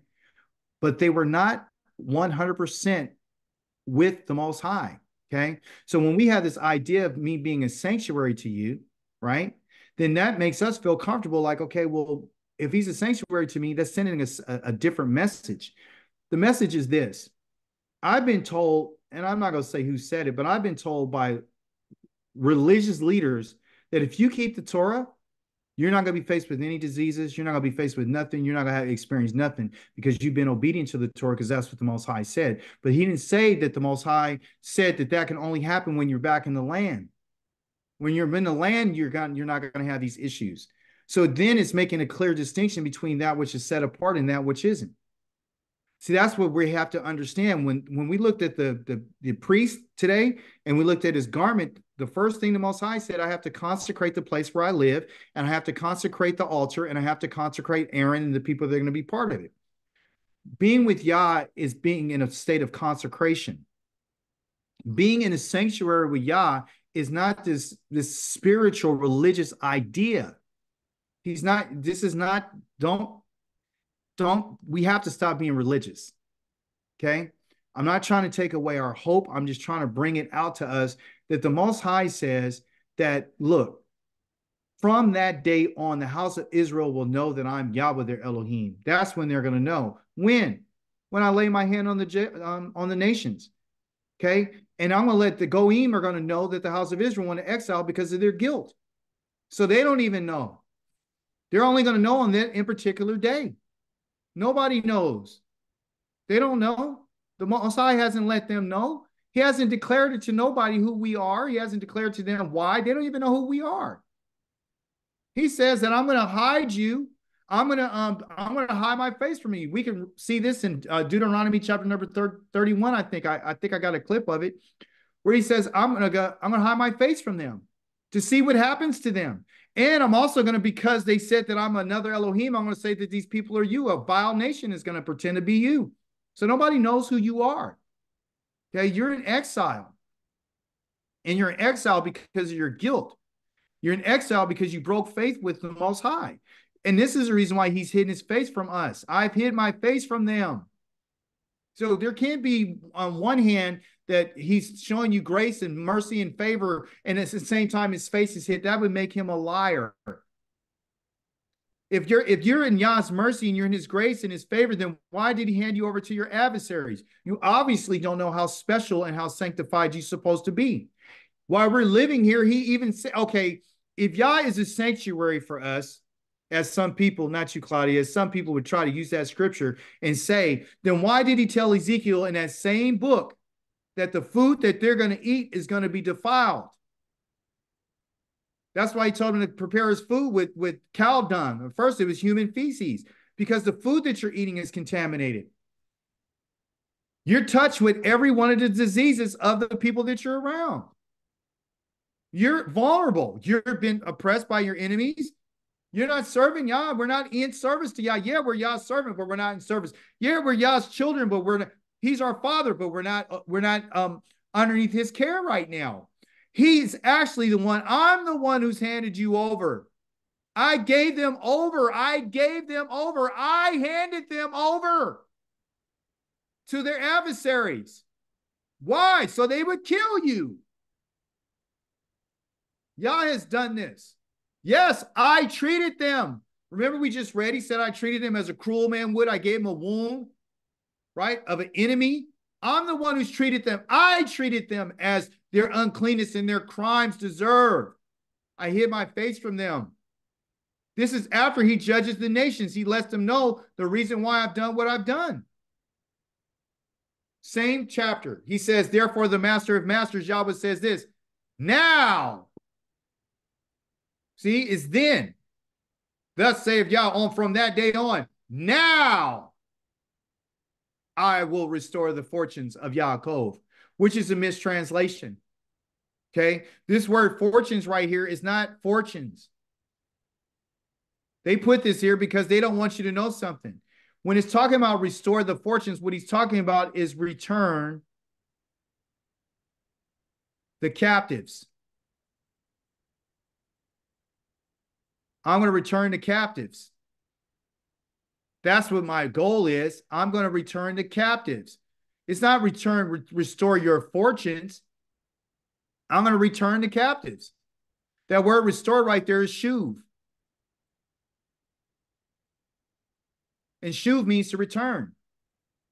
But they were not 100% with the Most High. Okay. So when we have this idea of me being a sanctuary to you, right, then that makes us feel comfortable. Like, okay, well, if he's a sanctuary to me, that's sending us a different message. The message is this. I've been told, and I'm not going to say who said it, but I've been told by religious leaders that if you keep the Torah, you're not going to be faced with any diseases. You're not going to be faced with nothing. You're not going to have experience nothing because you've been obedient to the Torah, because that's what the Most High said. But he didn't say that the Most High said that can only happen when you're back in the land. When you're in the land, you're not going to have these issues. So then it's making a clear distinction between that which is set apart and that which isn't. See, that's what we have to understand. When we looked at the priest today and we looked at his garment, the first thing the Most High said, I have to consecrate the place where I live, and I have to consecrate the altar, and I have to consecrate Aaron and the people that are going to be part of it. Being with Yah is being in a state of consecration. Being in a sanctuary with Yah is not this spiritual religious idea. We have to stop being religious. Okay. I'm not trying to take away our hope. I'm just trying to bring it out to us that the Most High says that, look, from that day on, the house of Israel will know that I'm Yahweh their Elohim. That's when they're going to know. When I lay my hand on the nations. Okay. And I'm going to let the Goyim are going to know that the house of Israel went to exile because of their guilt. So they don't even know. They're only going to know on that in particular day. Nobody knows. They don't know. The Most High hasn't let them know. He hasn't declared it to nobody who we are. He hasn't declared to them why. They don't even know who we are. He says that I'm going to hide you. I'm going to hide my face from you. We can see this in Deuteronomy chapter number 31. I think I got a clip of it where he says, I'm going to hide my face from them to see what happens to them. And I'm also going to, because they said that I'm another Elohim, I'm going to say that these people are you. A vile nation is going to pretend to be you. So nobody knows who you are. Okay, you're in exile. And you're in exile because of your guilt. You're in exile because you broke faith with the Most High. And this is the reason why he's hidden his face from us. I've hid my face from them. So there can't be, on one hand, that he's showing you grace and mercy and favor, and at the same time his face is hid. That would make him a liar. If you're in Yah's mercy and you're in his grace and his favor, then why did he hand you over to your adversaries? You obviously don't know how special and how sanctified you're supposed to be. While we're living here, he even said, okay, if Yah is a sanctuary for us, as some people, not you, Claudia, as some people would try to use that scripture and say, then why did he tell Ezekiel in that same book that the food that they're going to eat is going to be defiled? That's why he told him to prepare his food with cow dung. At first, it was human feces, because the food that you're eating is contaminated. You're touched with every one of the diseases of the people that you're around. You're vulnerable. You've been oppressed by your enemies. You're not serving Yah. We're not in service to Yah. Yeah, we're Yah's servant, but we're not in service. Yeah, we're Yah's children, but we're not. He's our father, but we're not underneath his care right now. He's actually the one. I'm the one who's handed you over. I gave them over. I gave them over. I handed them over to their adversaries. Why? So they would kill you. Yah has done this. Yes, I treated them. Remember we just read, he said, I treated them as a cruel man would. I gave him a wound, right, of an enemy. I'm the one who's treated them. I treated them as their uncleanness and their crimes deserve. I hid my face from them. This is after he judges the nations. He lets them know the reason why I've done what I've done. Same chapter. He says, therefore, the master of masters, Yahweh says this, now. See, it's then. Thus saith Yah, on from that day on, now I will restore the fortunes of Yaakov, which is a mistranslation. Okay, this word fortunes right here is not fortunes. They put this here because they don't want you to know something. When it's talking about restore the fortunes, what he's talking about is return the captives. I'm going to return the captives. That's what my goal is. I'm going to return the captives. It's not restore your fortunes. I'm going to return the captives. That word restore right there is shuv. And shuv means to return.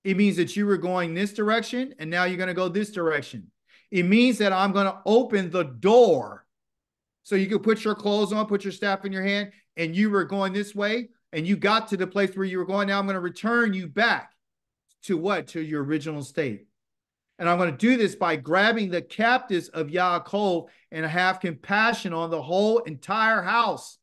It means that you were going this direction and now you're going to go this direction. It means that I'm going to open the door. So you could put your clothes on, put your staff in your hand, and you were going this way, and you got to the place where you were going. Now I'm going to return you back to what? To your original state. And I'm going to do this by grabbing the captives of Yaakov and have compassion on the whole entire house.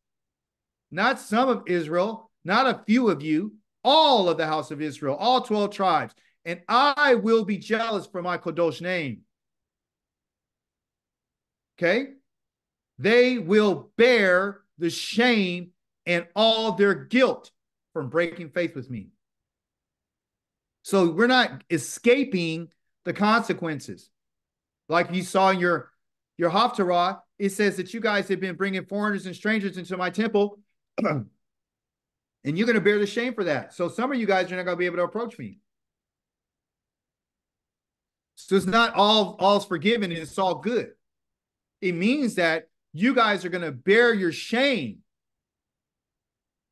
Not some of Israel, not a few of you, all of the house of Israel, all 12 tribes. And I will be jealous for my Kadosh name. Okay? They will bear the shame and all their guilt from breaking faith with me. So we're not escaping the consequences. Like you saw in your Haftarah, it says that you guys have been bringing foreigners and strangers into my temple, and you're going to bear the shame for that. So some of you guys are not going to be able to approach me. So it's not all's forgiven and it's all good. It means that you guys are going to bear your shame.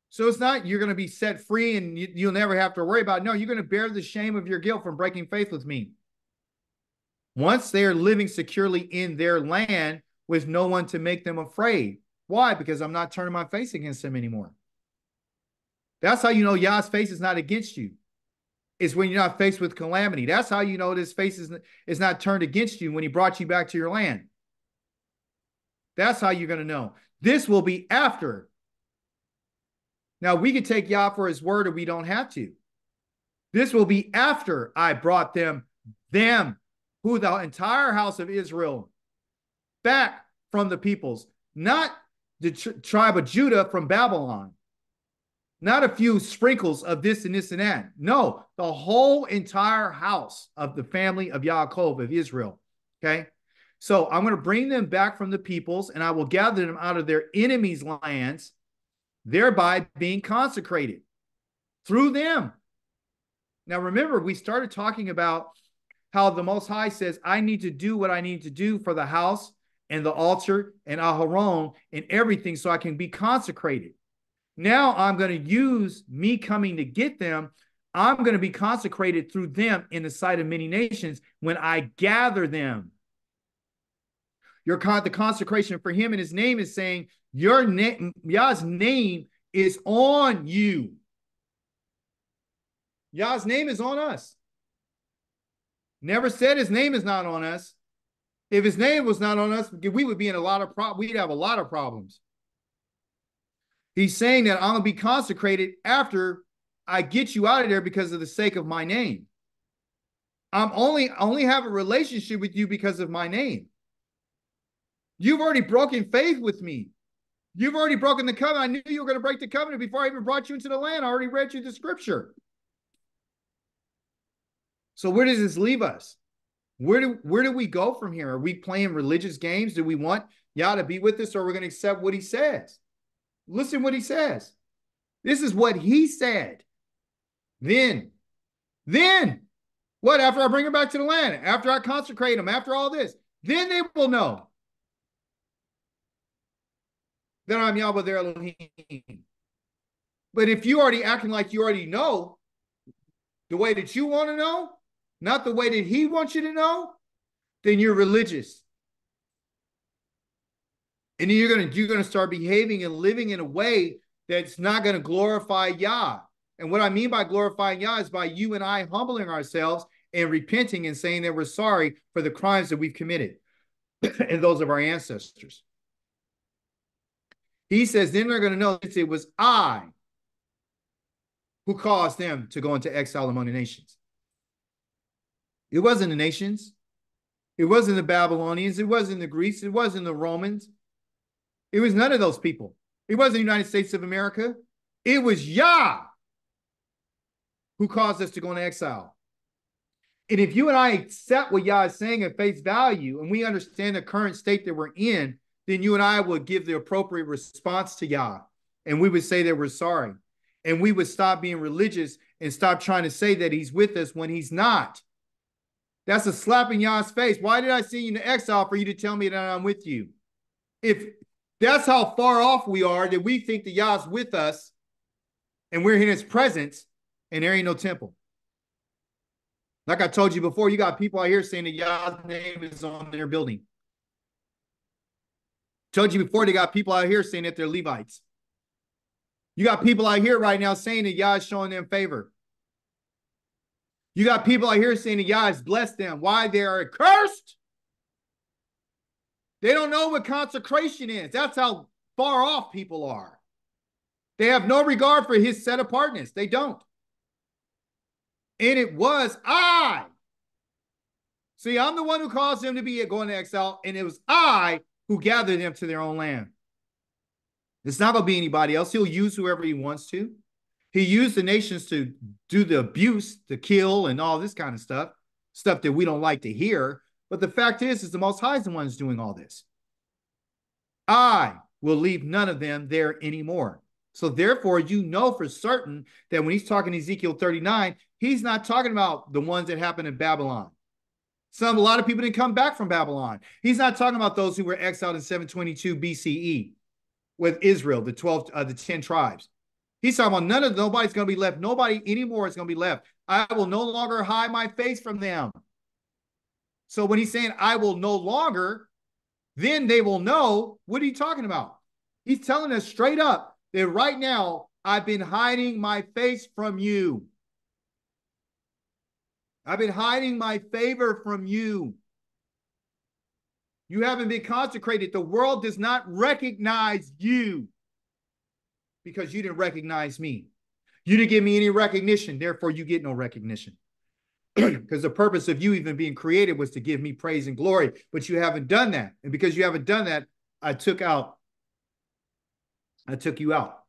So it's not you're going to be set free and you'll never have to worry about it. No, you're going to bear the shame of your guilt from breaking faith with me. Once they are living securely in their land with no one to make them afraid. Why? Because I'm not turning my face against them anymore. That's how you know Yah's face is not against you. It's when you're not faced with calamity. That's how you know his face is not turned against you when he brought you back to your land. That's how you're going to know. This will be after. Now, we can take Yah for his word or we don't have to. This will be after I brought them, who the entire house of Israel, back from the peoples, not the tribe of Judah from Babylon. Not a few sprinkles of this and this and that. No, the whole entire house of the family of Yaakov, of Israel. Okay? So I'm going to bring them back from the peoples, and I will gather them out of their enemies' lands, thereby being consecrated through them. Now, remember, we started talking about how the Most High says, I need to do what I need to do for the house and the altar and Aharon and everything so I can be consecrated. Now I'm going to use me coming to get them. I'm going to be consecrated through them in the sight of many nations when I gather them. The consecration for him and his name is saying, your name, Yah's name is on you. Yah's name is on us. Never said his name is not on us. If his name was not on us, we would be in a lot of we'd have a lot of problems. He's saying that I'm going to be consecrated after I get you out of there because of the sake of my name. I only have a relationship with you because of my name. You've already broken faith with me. You've already broken the covenant. I knew you were going to break the covenant before I even brought you into the land. I already read you the scripture. So where does this leave us? Where do we go from here? Are we playing religious games? Do we want Yah to be with us, or are we going to accept what he says? Listen what he says. This is what he said. Then, what? After I bring them back to the land, after I consecrate them, after all this, then they will know that I'm Yahweh their Elohim. But if you already acting like you already know the way that you want to know, not the way that he wants you to know, then you're religious. And then you're gonna start behaving and living in a way that's not going to glorify Yah. And what I mean by glorifying Yah is by you and I humbling ourselves and repenting and saying that we're sorry for the crimes that we've committed and those of our ancestors. He says, then they're going to know that it was I who caused them to go into exile among the nations. It wasn't the nations. It wasn't the Babylonians. It wasn't the Greeks. It wasn't the Romans. It was none of those people. It wasn't the United States of America. It was Yah who caused us to go into exile. And if you and I accept what Yah is saying at face value, and we understand the current state that we're in, then you and I would give the appropriate response to Yah. And we would say that we're sorry. And we would stop being religious and stop trying to say that he's with us when he's not. That's a slap in Yah's face. Why did I send you into exile for you to tell me that I'm with you? If that's how far off we are, that we think that Yah's with us and we're in his presence and there ain't no temple. Like I told you before, you got people out here saying that Yah's name is on their building. Told you before, they got people out here saying that they're Levites. You got people out here right now saying that Yah is showing them favor. You got people out here saying that Yah has blessed them. Why? They are cursed. They don't know what consecration is. That's how far off people are. They have no regard for his set apartness. They don't. And it was I. See, I'm the one who caused them to be going to exile, and it was I who gathered them to their own land. It's not going to be anybody else. He'll use whoever he wants to. He used the nations to do the abuse, to kill, and all this kind of stuff that we don't like to hear. But the fact is the Most High is the one who's doing all this. I will leave none of them there anymore. So therefore, you know for certain that when he's talking Ezekiel 39, he's not talking about the ones that happened in Babylon. A lot of people didn't come back from Babylon. He's not talking about those who were exiled in 722 BCE with Israel, the 10 tribes. He's talking about nobody's going to be left. Nobody anymore is going to be left. I will no longer hide my face from them. So when he's saying I will no longer, then they will know. What are you talking about? He's telling us straight up that right now I've been hiding my face from you. I've been hiding my favor from you. You haven't been consecrated. The world does not recognize you because you didn't recognize me. You didn't give me any recognition. Therefore, you get no recognition. Because the purpose of you even being created was to give me praise and glory, but you haven't done that. And because you haven't done that, I took you out.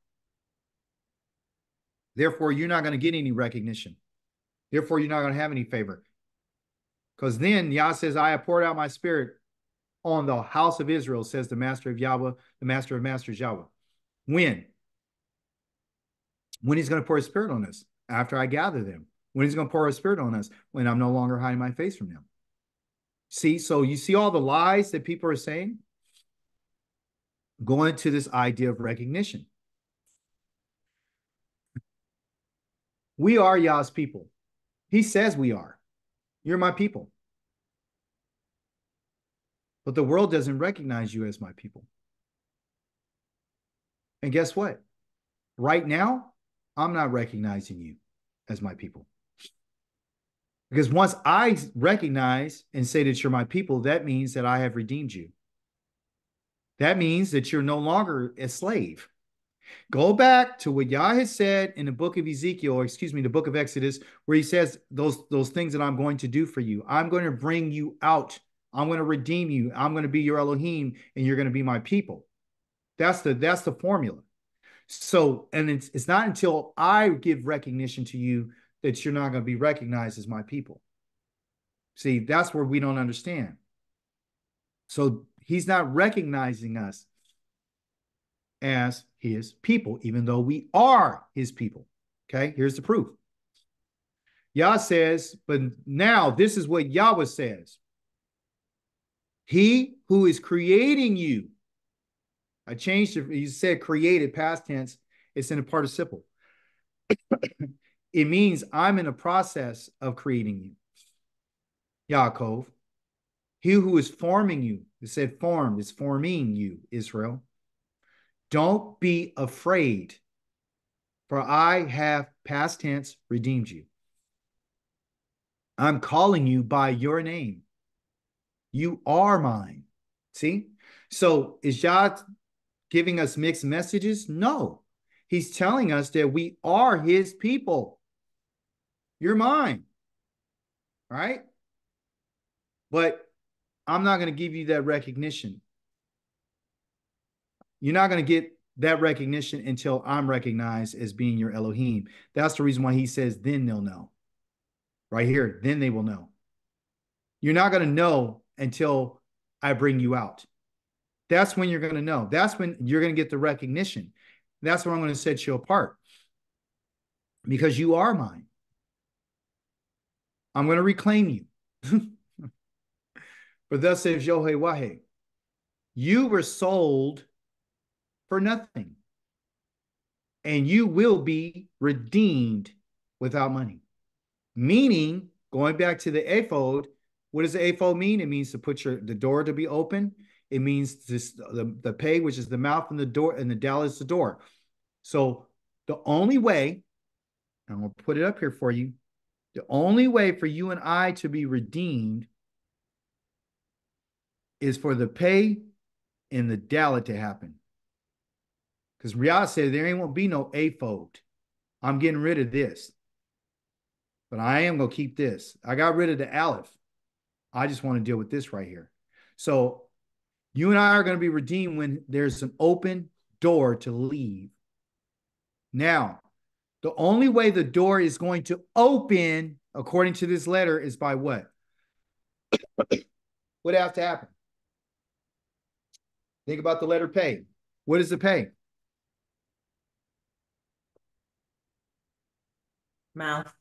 Therefore, you're not going to get any recognition. Therefore, you're not going to have any favor. Because then Yah says, I have poured out my spirit on the house of Israel, says the master of Yahweh, the master of masters Yahweh. When? When he's going to pour his spirit on us? After I gather them. When he's going to pour his spirit on us? When I'm no longer hiding my face from them. See, so you see all the lies that people are saying? Going to this idea of recognition. We are Yah's people. He says we are. You're my people. But the world doesn't recognize you as my people. And guess what? Right now, I'm not recognizing you as my people. Because once I recognize and say that you're my people, that means that I have redeemed you. That means that you're no longer a slave. Go back to what Yah has said in the book of Ezekiel, or excuse me, the book of Exodus, where he says those things that I'm going to do for you. I'm going to bring you out. I'm going to redeem you. I'm going to be your Elohim, and you're going to be my people. That's the formula. So, and it's not until I give recognition to you that you're not going to be recognized as my people. See, that's where we don't understand. So he's not recognizing us as his people, even though we are his people. Okay, here's the proof. Yah says, but now this is what Yahweh says. He who is creating you. I changed it. You said created, past tense. It's in a participle. It means I'm in a process of creating you. Yaakov. He who is forming you. It said formed. It's forming you, Israel. Don't be afraid, for I have, past tense, redeemed you. I'm calling you by your name. You are mine. See? So is Yah giving us mixed messages? No. He's telling us that we are his people. You're mine. Right? But I'm not going to give you that recognition. You're not going to get that recognition until I'm recognized as being your Elohim. That's the reason why he says, then they'll know. Right here, then they will know. You're not going to know until I bring you out. That's when you're going to know. That's when you're going to get the recognition. That's where I'm going to set you apart. Because you are mine. I'm going to reclaim you. For thus says Yahweh, you were sold for nothing, and you will be redeemed without money. Meaning, going back to the ephod, what does the ephod mean? It means to put the door to be open. It means this, the pay, which is the mouth, and the door, and the dal is the door. So the only way, I'm going to put it up here for you, the only way for you and I to be redeemed is for the pay and the dalet to happen. Because Riyadh said there ain't won't be no ephod. I'm getting rid of this. But I am going to keep this. I got rid of the aleph. I just want to deal with this right here. So you and I are going to be redeemed when there's an open door to leave. Now, the only way the door is going to open, according to this letter, is by what? What has to happen? Think about the letter pay. What is the pay? Mouth.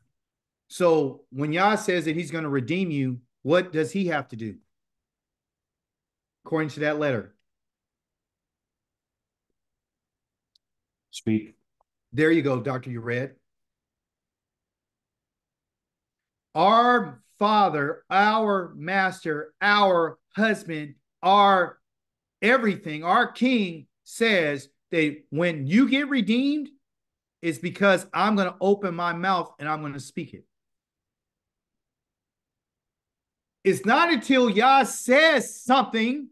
So when Yah says that he's going to redeem you, what does he have to do? According to that letter. Speak. There you go, Dr. You read. Our Father, our Master, our husband, our everything, our King says that when you get redeemed, it's because I'm going to open my mouth and I'm going to speak it. It's not until Yah says something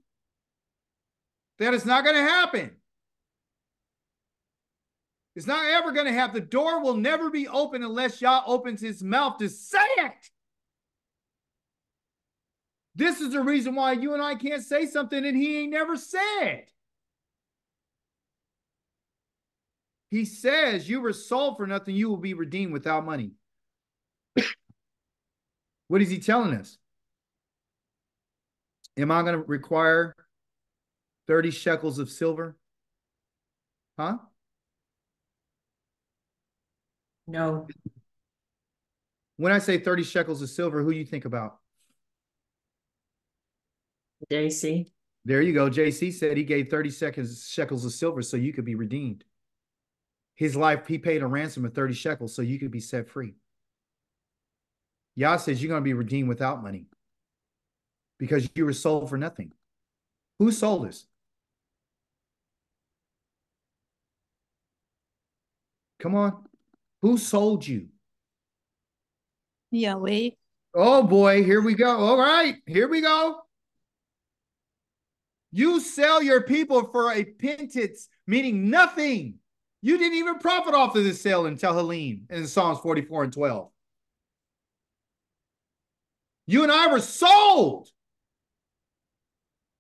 that it's not going to happen. It's not ever going to happen. The door will never be open unless Yah opens his mouth to say it. This is the reason why you and I can't say something that he ain't never said. He says, you were sold for nothing, you will be redeemed without money. What is he telling us? Am I going to require 30 shekels of silver? Huh? No. When I say 30 shekels of silver, who you think about? JC. There you go. JC said he gave 30 shekels of silver so you could be redeemed. His life, he paid a ransom of 30 shekels so you could be set free. Yah says you're going to be redeemed without money because you were sold for nothing. Who sold us? Come on. Who sold you? Yahweh. Oh boy, here we go. All right, here we go. You sell your people for a pittance, meaning nothing. You didn't even profit off of this sale in Tehillim in Psalms 44 and 12. You and I were sold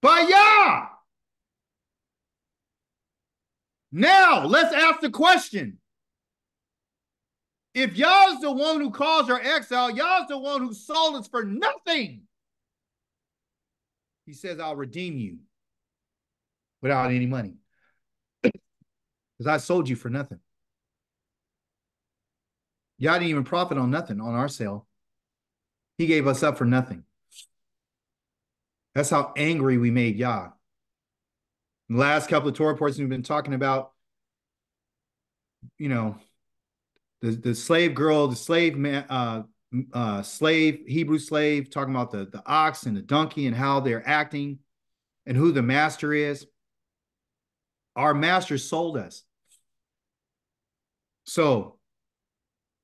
by Yah. Now, let's ask the question. If y'all's the one who caused our exile, y'all's the one who sold us for nothing. He says, I'll redeem you without any money. Because I sold you for nothing. Y'all didn't even profit on nothing on our sale. He gave us up for nothing. That's how angry we made Yah. In the last couple of Torah portions, we've been talking about, you know, the slave girl, the slave man, slave, Hebrew slave, talking about the ox and the donkey and how they're acting and who the master is. Our master sold us. So,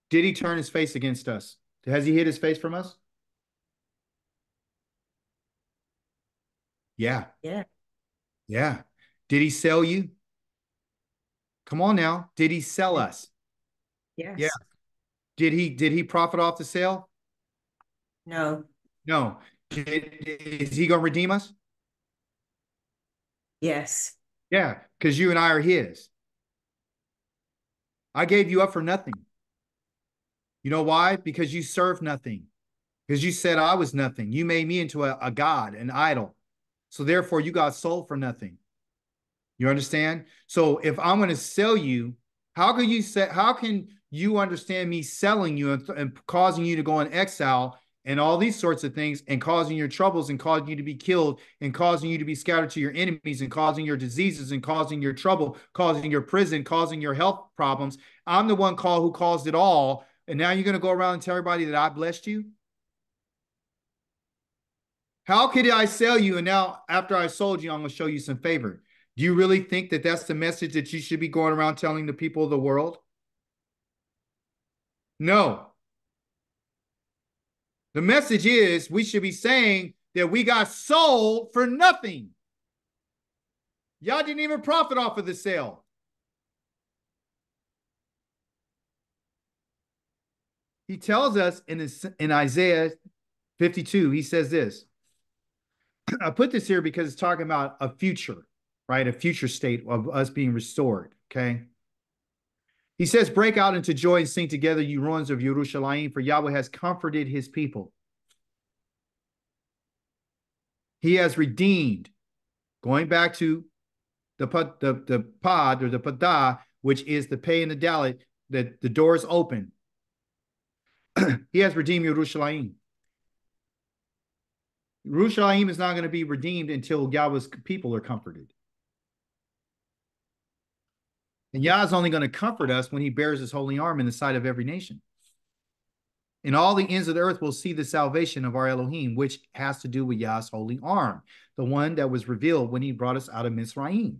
did he turn his face against us? Has he hid his face from us? Yeah. Yeah. Yeah. Did he sell you? Come on now. Did he sell us? Yes. Yeah. Did he profit off the sale? No. No. Is he going to redeem us? Yes. Yeah, because you and I are his. I gave you up for nothing. You know why? Because you served nothing. Because you said I was nothing. You made me into a god, an idol. So therefore, you got sold for nothing. You understand? So if I'm going to sell you, how can you understand me selling you and causing you to go in exile and all these sorts of things and causing your troubles and causing you to be killed and causing you to be scattered to your enemies and causing your diseases and causing your trouble, causing your prison, causing your health problems? I'm the one who caused it all. And now you're going to go around and tell everybody that I blessed you? How could I sell you? And now after I sold you, I'm going to show you some favor. Do you really think that that's the message that you should be going around telling the people of the world? No. The message is we should be saying that we got sold for nothing. Y'all didn't even profit off of the sale. He tells us in Isaiah 52, he says this. I put this here because it's talking about a future, right? A future state of us being restored, okay? He says, break out into joy and sing together, you ruins of Yerushalayim, for Yahweh has comforted his people. He has redeemed, going back to the pod or the padah, which is the pay and the dalit, that the door is open. He has redeemed Yerushalayim. Yerushalayim is not going to be redeemed until Yahweh's people are comforted. And Yah is only going to comfort us when he bears his holy arm in the sight of every nation. And all the ends of the earth will see the salvation of our Elohim, which has to do with Yah's holy arm, the one that was revealed when he brought us out of Mizraim.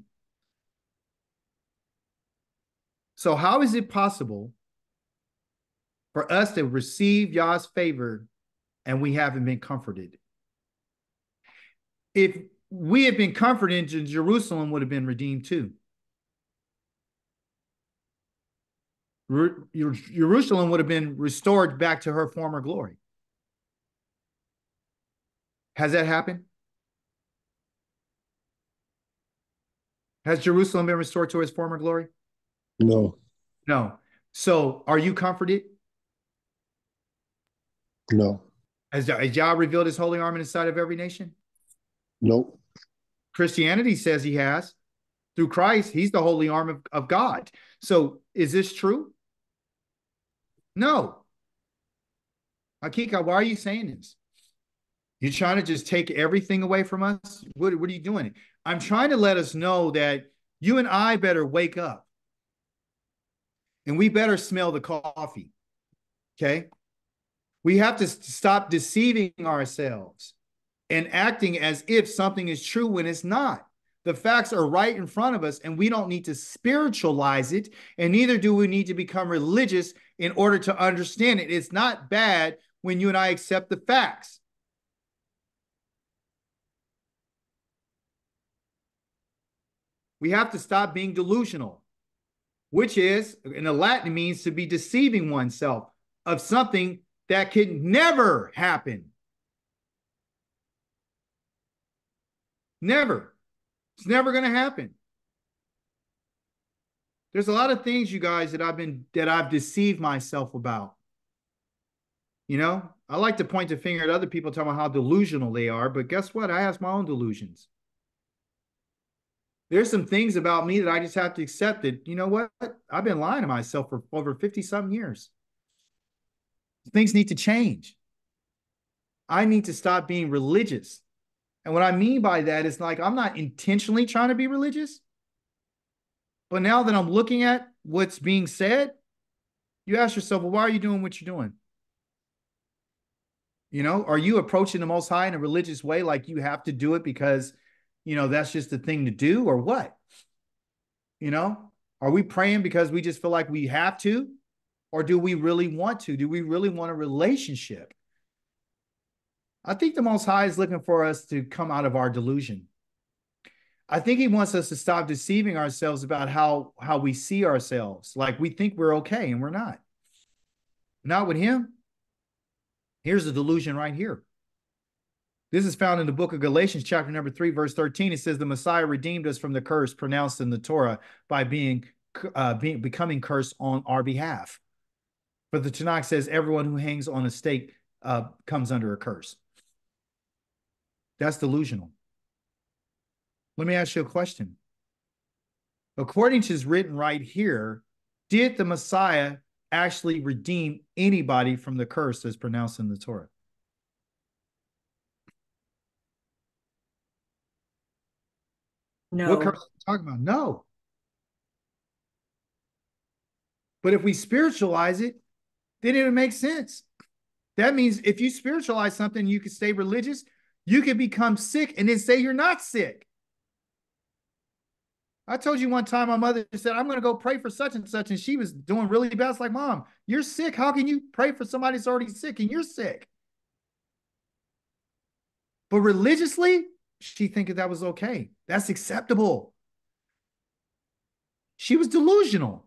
So how is it possible for us to receive Yah's favor and we haven't been comforted? If we had been comforted, Jerusalem would have been redeemed too. Jerusalem would have been restored back to her former glory. Has that happened? Has Jerusalem been restored to its former glory? No. No. So are you comforted? No. Has Yah revealed his holy arm in the sight of every nation? Nope. Christianity says he has. Through Christ, he's the holy arm of God. So is this true? No. Akika, why are you saying this? You're trying to just take everything away from us? What are you doing? I'm trying to let us know that you and I better wake up. And we better smell the coffee. Okay? We have to stop deceiving ourselves and acting as if something is true when it's not. The facts are right in front of us, and we don't need to spiritualize it, and neither do we need to become religious in order to understand it. It's not bad when you and I accept the facts. We have to stop being delusional, which is, in the Latin, means to be deceiving oneself of something that could never happen. Never. It's never going to happen. There's a lot of things, you guys, that I've deceived myself about. You know, I like to point the finger at other people, talking about how delusional they are, but guess what? I have my own delusions. There's some things about me that I just have to accept that, you know what? I've been lying to myself for over 50-something years. Things need to change. I need to stop being religious. And what I mean by that is, like, I'm not intentionally trying to be religious. But now that I'm looking at what's being said, you ask yourself, well, why are you doing what you're doing? You know, are you approaching the Most High in a religious way, like you have to do it because, you know, that's just the thing to do, or what? You know, are we praying because we just feel like we have to? Or do we really want to? Do we really want a relationship? I think the Most High is looking for us to come out of our delusion. I think he wants us to stop deceiving ourselves about how we see ourselves. Like we think we're okay and we're not. Not with him. Here's the delusion right here. This is found in the book of Galatians, chapter number 3, verse 13. It says, the Messiah redeemed us from the curse pronounced in the Torah by becoming cursed on our behalf. But the Tanakh says everyone who hangs on a stake comes under a curse. That's delusional. Let me ask you a question. According to what's written right here, did the Messiah actually redeem anybody from the curse that's pronounced in the Torah? No. What curse are we talking about? No. But if we spiritualize it, then it would make sense. That means if you spiritualize something, you can stay religious, you can become sick and then say you're not sick. I told you one time my mother said, I'm going to go pray for such and such, and she was doing really bad. It's like, Mom, you're sick. How can you pray for somebody that's already sick and you're sick? But religiously, she thinking that was okay. That's acceptable. She was delusional.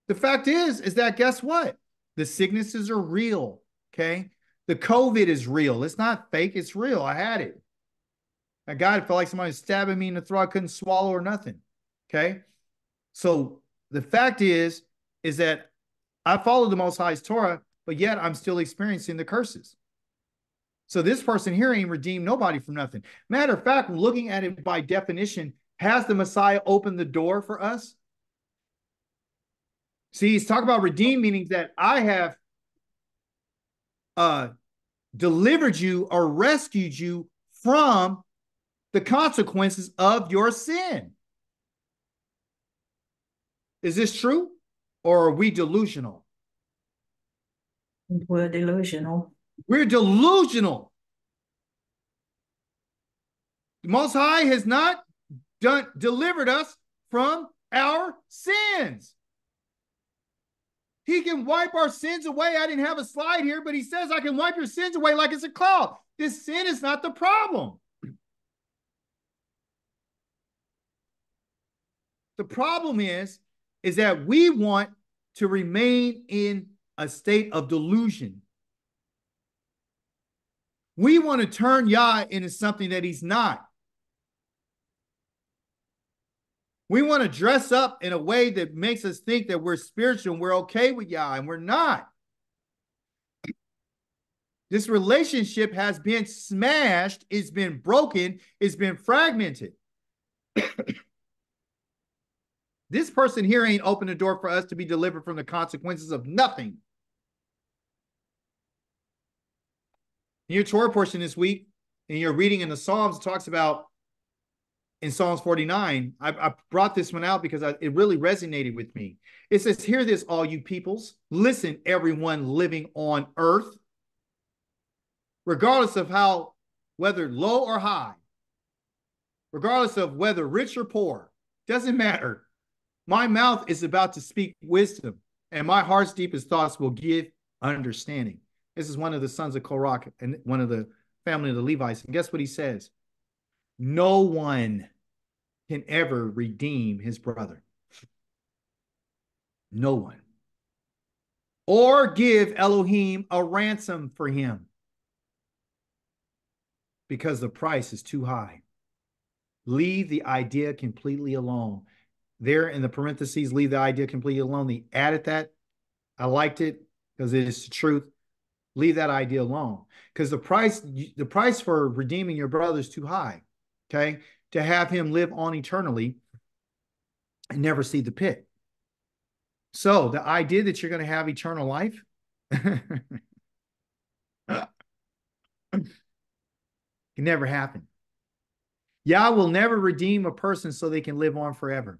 The fact is that guess what? The sicknesses are real, okay? The COVID is real. It's not fake. It's real. I had it. I got it. Felt like somebody was stabbing me in the throat. I couldn't swallow or nothing, okay? So the fact is that I follow the Most High's Torah, but yet I'm still experiencing the curses. So this person here ain't redeemed nobody from nothing. Matter of fact, looking at it by definition, has the Messiah opened the door for us? See, he's talking about redeem, meaning that I have delivered you or rescued you from the consequences of your sin. Is this true? Or are we delusional? We're delusional. We're delusional. The Most High has not delivered us from our sins. He can wipe our sins away. I didn't have a slide here, but he says I can wipe your sins away like it's a cloud. This sin is not the problem. The problem is that we want to remain in a state of delusion. We want to turn Yah into something that he's not. We want to dress up in a way that makes us think that we're spiritual and we're okay with Yah, and we're not. This relationship has been smashed, it's been broken, it's been fragmented. This person here ain't opened the door for us to be delivered from the consequences of nothing. In your Torah portion this week, in your reading in the Psalms, it talks about in Psalms 49, I brought this one out because it really resonated with me. It says, hear this, all you peoples. Listen, everyone living on earth. Regardless of how, whether low or high, regardless of whether rich or poor, doesn't matter. My mouth is about to speak wisdom, and my heart's deepest thoughts will give understanding. This is one of the sons of Korach and one of the family of the Levites. And guess what he says? No one can ever redeem his brother. No one. Or give Elohim a ransom for him, because the price is too high. Leave the idea completely alone. there in the parentheses, leave the idea completely alone. He added that. I liked it because it is the truth. Leave that idea alone, because the price for redeeming your brother is too high. Okay, to have him live on eternally and never see the pit. So the idea that you're going to have eternal life can never happen. Yah will never redeem a person so they can live on forever.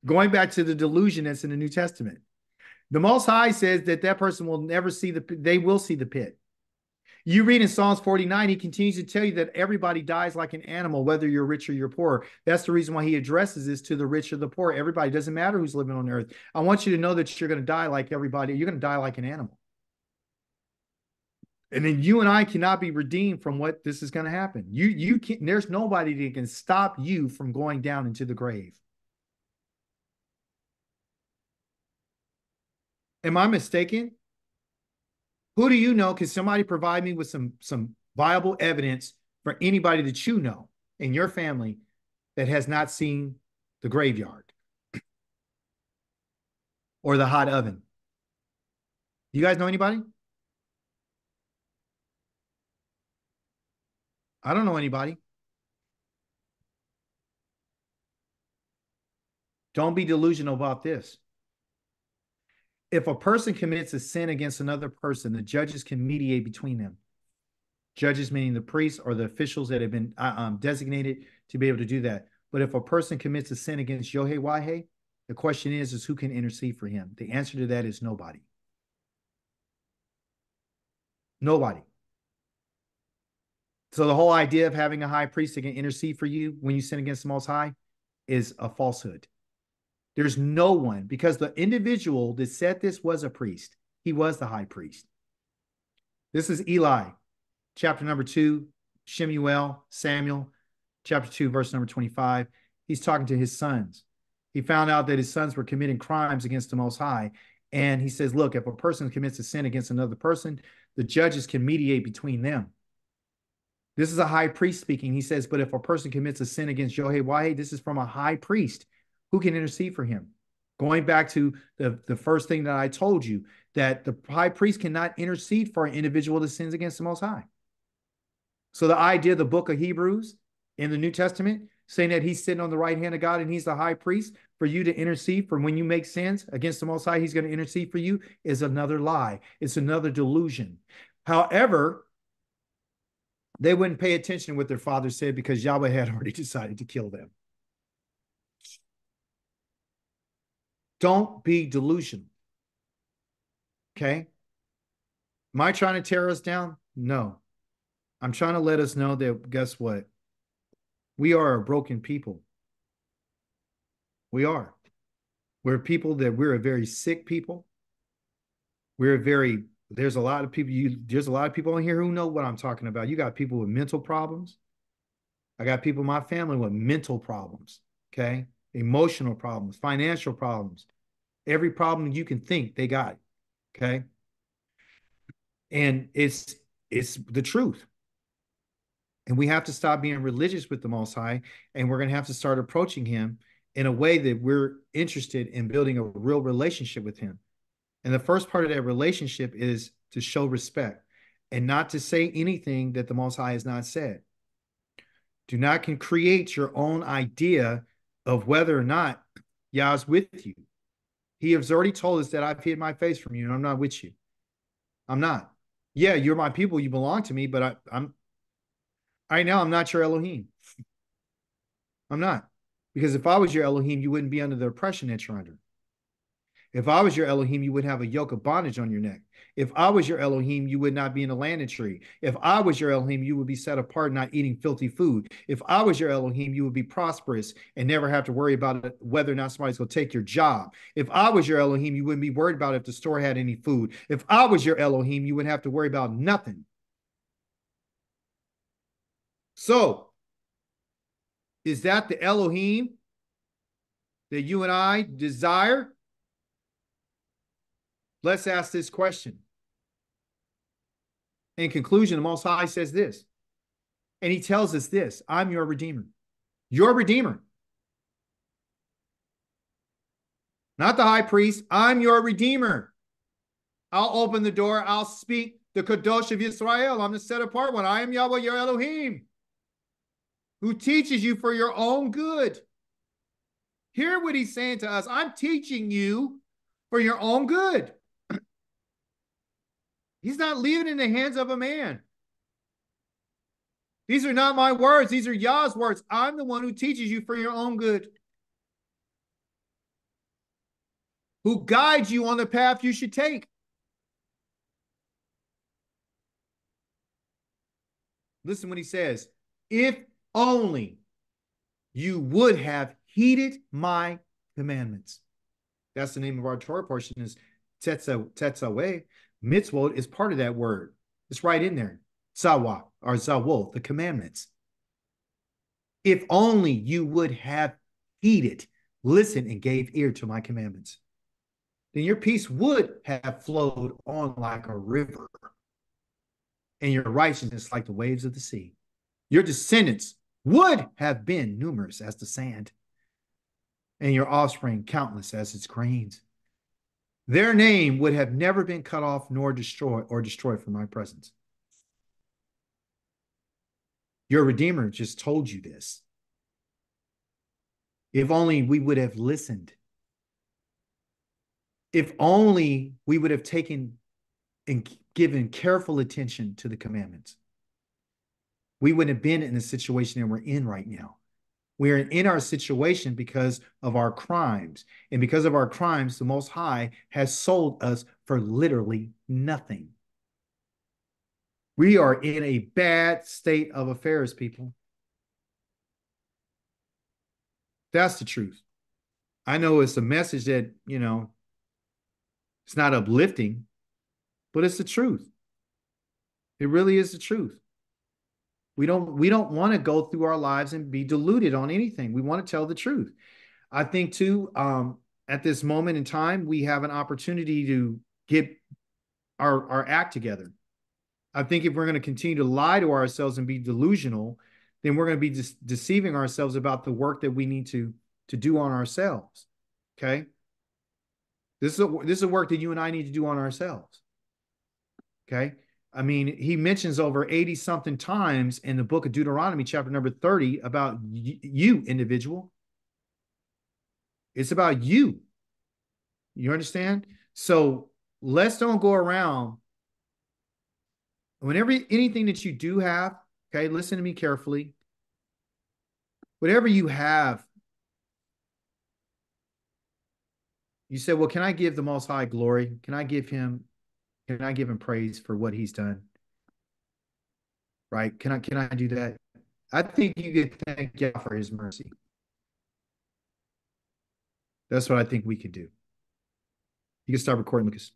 Going back to the delusion that's in the New Testament. The Most High says that that person will never see they will see the pit. You read in Psalms 49, he continues to tell you that everybody dies like an animal, whether you're rich or you're poor. That's the reason why he addresses this to the rich or the poor. Everybody, doesn't matter who's living on earth. I want you to know that you're going to die like everybody. You're going to die like an animal. And then you and I cannot be redeemed from what this is going to happen. You can't, there's nobody that can stop you from going down into the grave. Am I mistaken? Who do you know? Can somebody provide me with some viable evidence for anybody that you know in your family that has not seen the graveyard or the hot oven? You guys know anybody? I don't know anybody. Don't be delusional about this. If a person commits a sin against another person, the judges can mediate between them. Judges meaning the priests or the officials that have been designated to be able to do that. But if a person commits a sin against Yohe-Wahe, the question is who can intercede for him? The answer to that is nobody. Nobody. So the whole idea of having a high priest that can intercede for you when you sin against the Most High is a falsehood. There's no one, because the individual that said this was a priest. He was the high priest. This is Eli, chapter number 2, Samuel, chapter 2, verse number 25. He's talking to his sons. He found out that his sons were committing crimes against the Most High. And he says, look, if a person commits a sin against another person, the judges can mediate between them. This is a high priest speaking. He says, but if a person commits a sin against Yohe-Wahe, this is from a high priest. Who can intercede for him? Going back to the first thing that I told you, that the high priest cannot intercede for an individual that sins against the Most High. So the idea of the book of Hebrews in the New Testament, saying that he's sitting on the right hand of God and he's the high priest for you to intercede for when you make sins against the Most High, he's going to intercede for you, is another lie. It's another delusion. However, they wouldn't pay attention to what their father said because Yahweh had already decided to kill them. Don't be delusional. Okay? Am I trying to tear us down? No. I'm trying to let us know that, guess what? We are a broken people. We are. We're a very sick people. There's a lot of people in here who know what I'm talking about. You got people with mental problems. I got people in my family with mental problems. Okay? Emotional problems, financial problems. Every problem you can think, they got it. Okay. And it's the truth. And we have to stop being religious with the Most High, and we're going to have to start approaching him in a way that we're interested in building a real relationship with him. And the first part of that relationship is to show respect and not to say anything that the Most High has not said. Do not create your own idea of whether or not Yah's with you. He has already told us that I've hid my face from you and I'm not with you. I'm not. Yeah, you're my people. You belong to me, but I'm right now, I'm not your Elohim. I'm not. Because if I was your Elohim, you wouldn't be under the oppression that you're under. If I was your Elohim, you would have a yoke of bondage on your neck. If I was your Elohim, you would not be in a landed tree. If I was your Elohim, you would be set apart, not eating filthy food. If I was your Elohim, you would be prosperous and never have to worry about whether or not somebody's going to take your job. If I was your Elohim, you wouldn't be worried about if the store had any food. If I was your Elohim, you wouldn't have to worry about nothing. So, is that the Elohim that you and I desire? Let's ask this question. In conclusion, the Most High says this, and he tells us this: I'm your Redeemer. Your Redeemer. not the high priest. I'm your redeemer. I'll open the door. I'll speak the Kadosh of Ysrael. I'm the set apart one. I am Yahweh, your Elohim, who teaches you for your own good. Hear what he's saying to us. I'm teaching you for your own good. He's not leaving it in the hands of a man. These are not my words. These are Yah's words. I'm the one who teaches you for your own good, who guides you on the path you should take. Listen what he says. If only you would have heeded my commandments. That's the name of our Torah portion, is tetzaweh. Mitzvot is part of that word. It's right in there. Zawa or zawol, the commandments. If only you would have heeded, listened, and gave ear to my commandments, then your peace would have flowed on like a river, and your righteousness like the waves of the sea. Your descendants would have been numerous as the sand, and your offspring countless as its grains. Their name would have never been cut off nor destroyed from my presence. Your Redeemer just told you this. If only we would have listened. If only we would have taken and given careful attention to the commandments, we wouldn't have been in the situation that we're in right now. We're in our situation because of our crimes. And because of our crimes, the Most High has sold us for literally nothing. We are in a bad state of affairs, people. That's the truth. I know it's a message that, it's not uplifting, but it's the truth. It really is the truth. We don't want to go through our lives and be deluded on anything. We want to tell the truth. I think too, at this moment in time, we have an opportunity to get our act together. I think if we're going to continue to lie to ourselves and be delusional, then we're going to be deceiving ourselves about the work that we need to do on ourselves. Okay. This is a work that you and I need to do on ourselves. Okay. I mean, he mentions over 80 something times in the book of Deuteronomy, chapter number 30, about you, individual. It's about you. You understand? So let's don't go around. Whenever anything that you do have, okay, listen to me carefully. Whatever you have, you say, well, can I give the Most High glory? Can I give him praise for what he's done? Right? Can I do that? I think you could thank God for his mercy. That's what I think we could do. You can start recording, Lucas.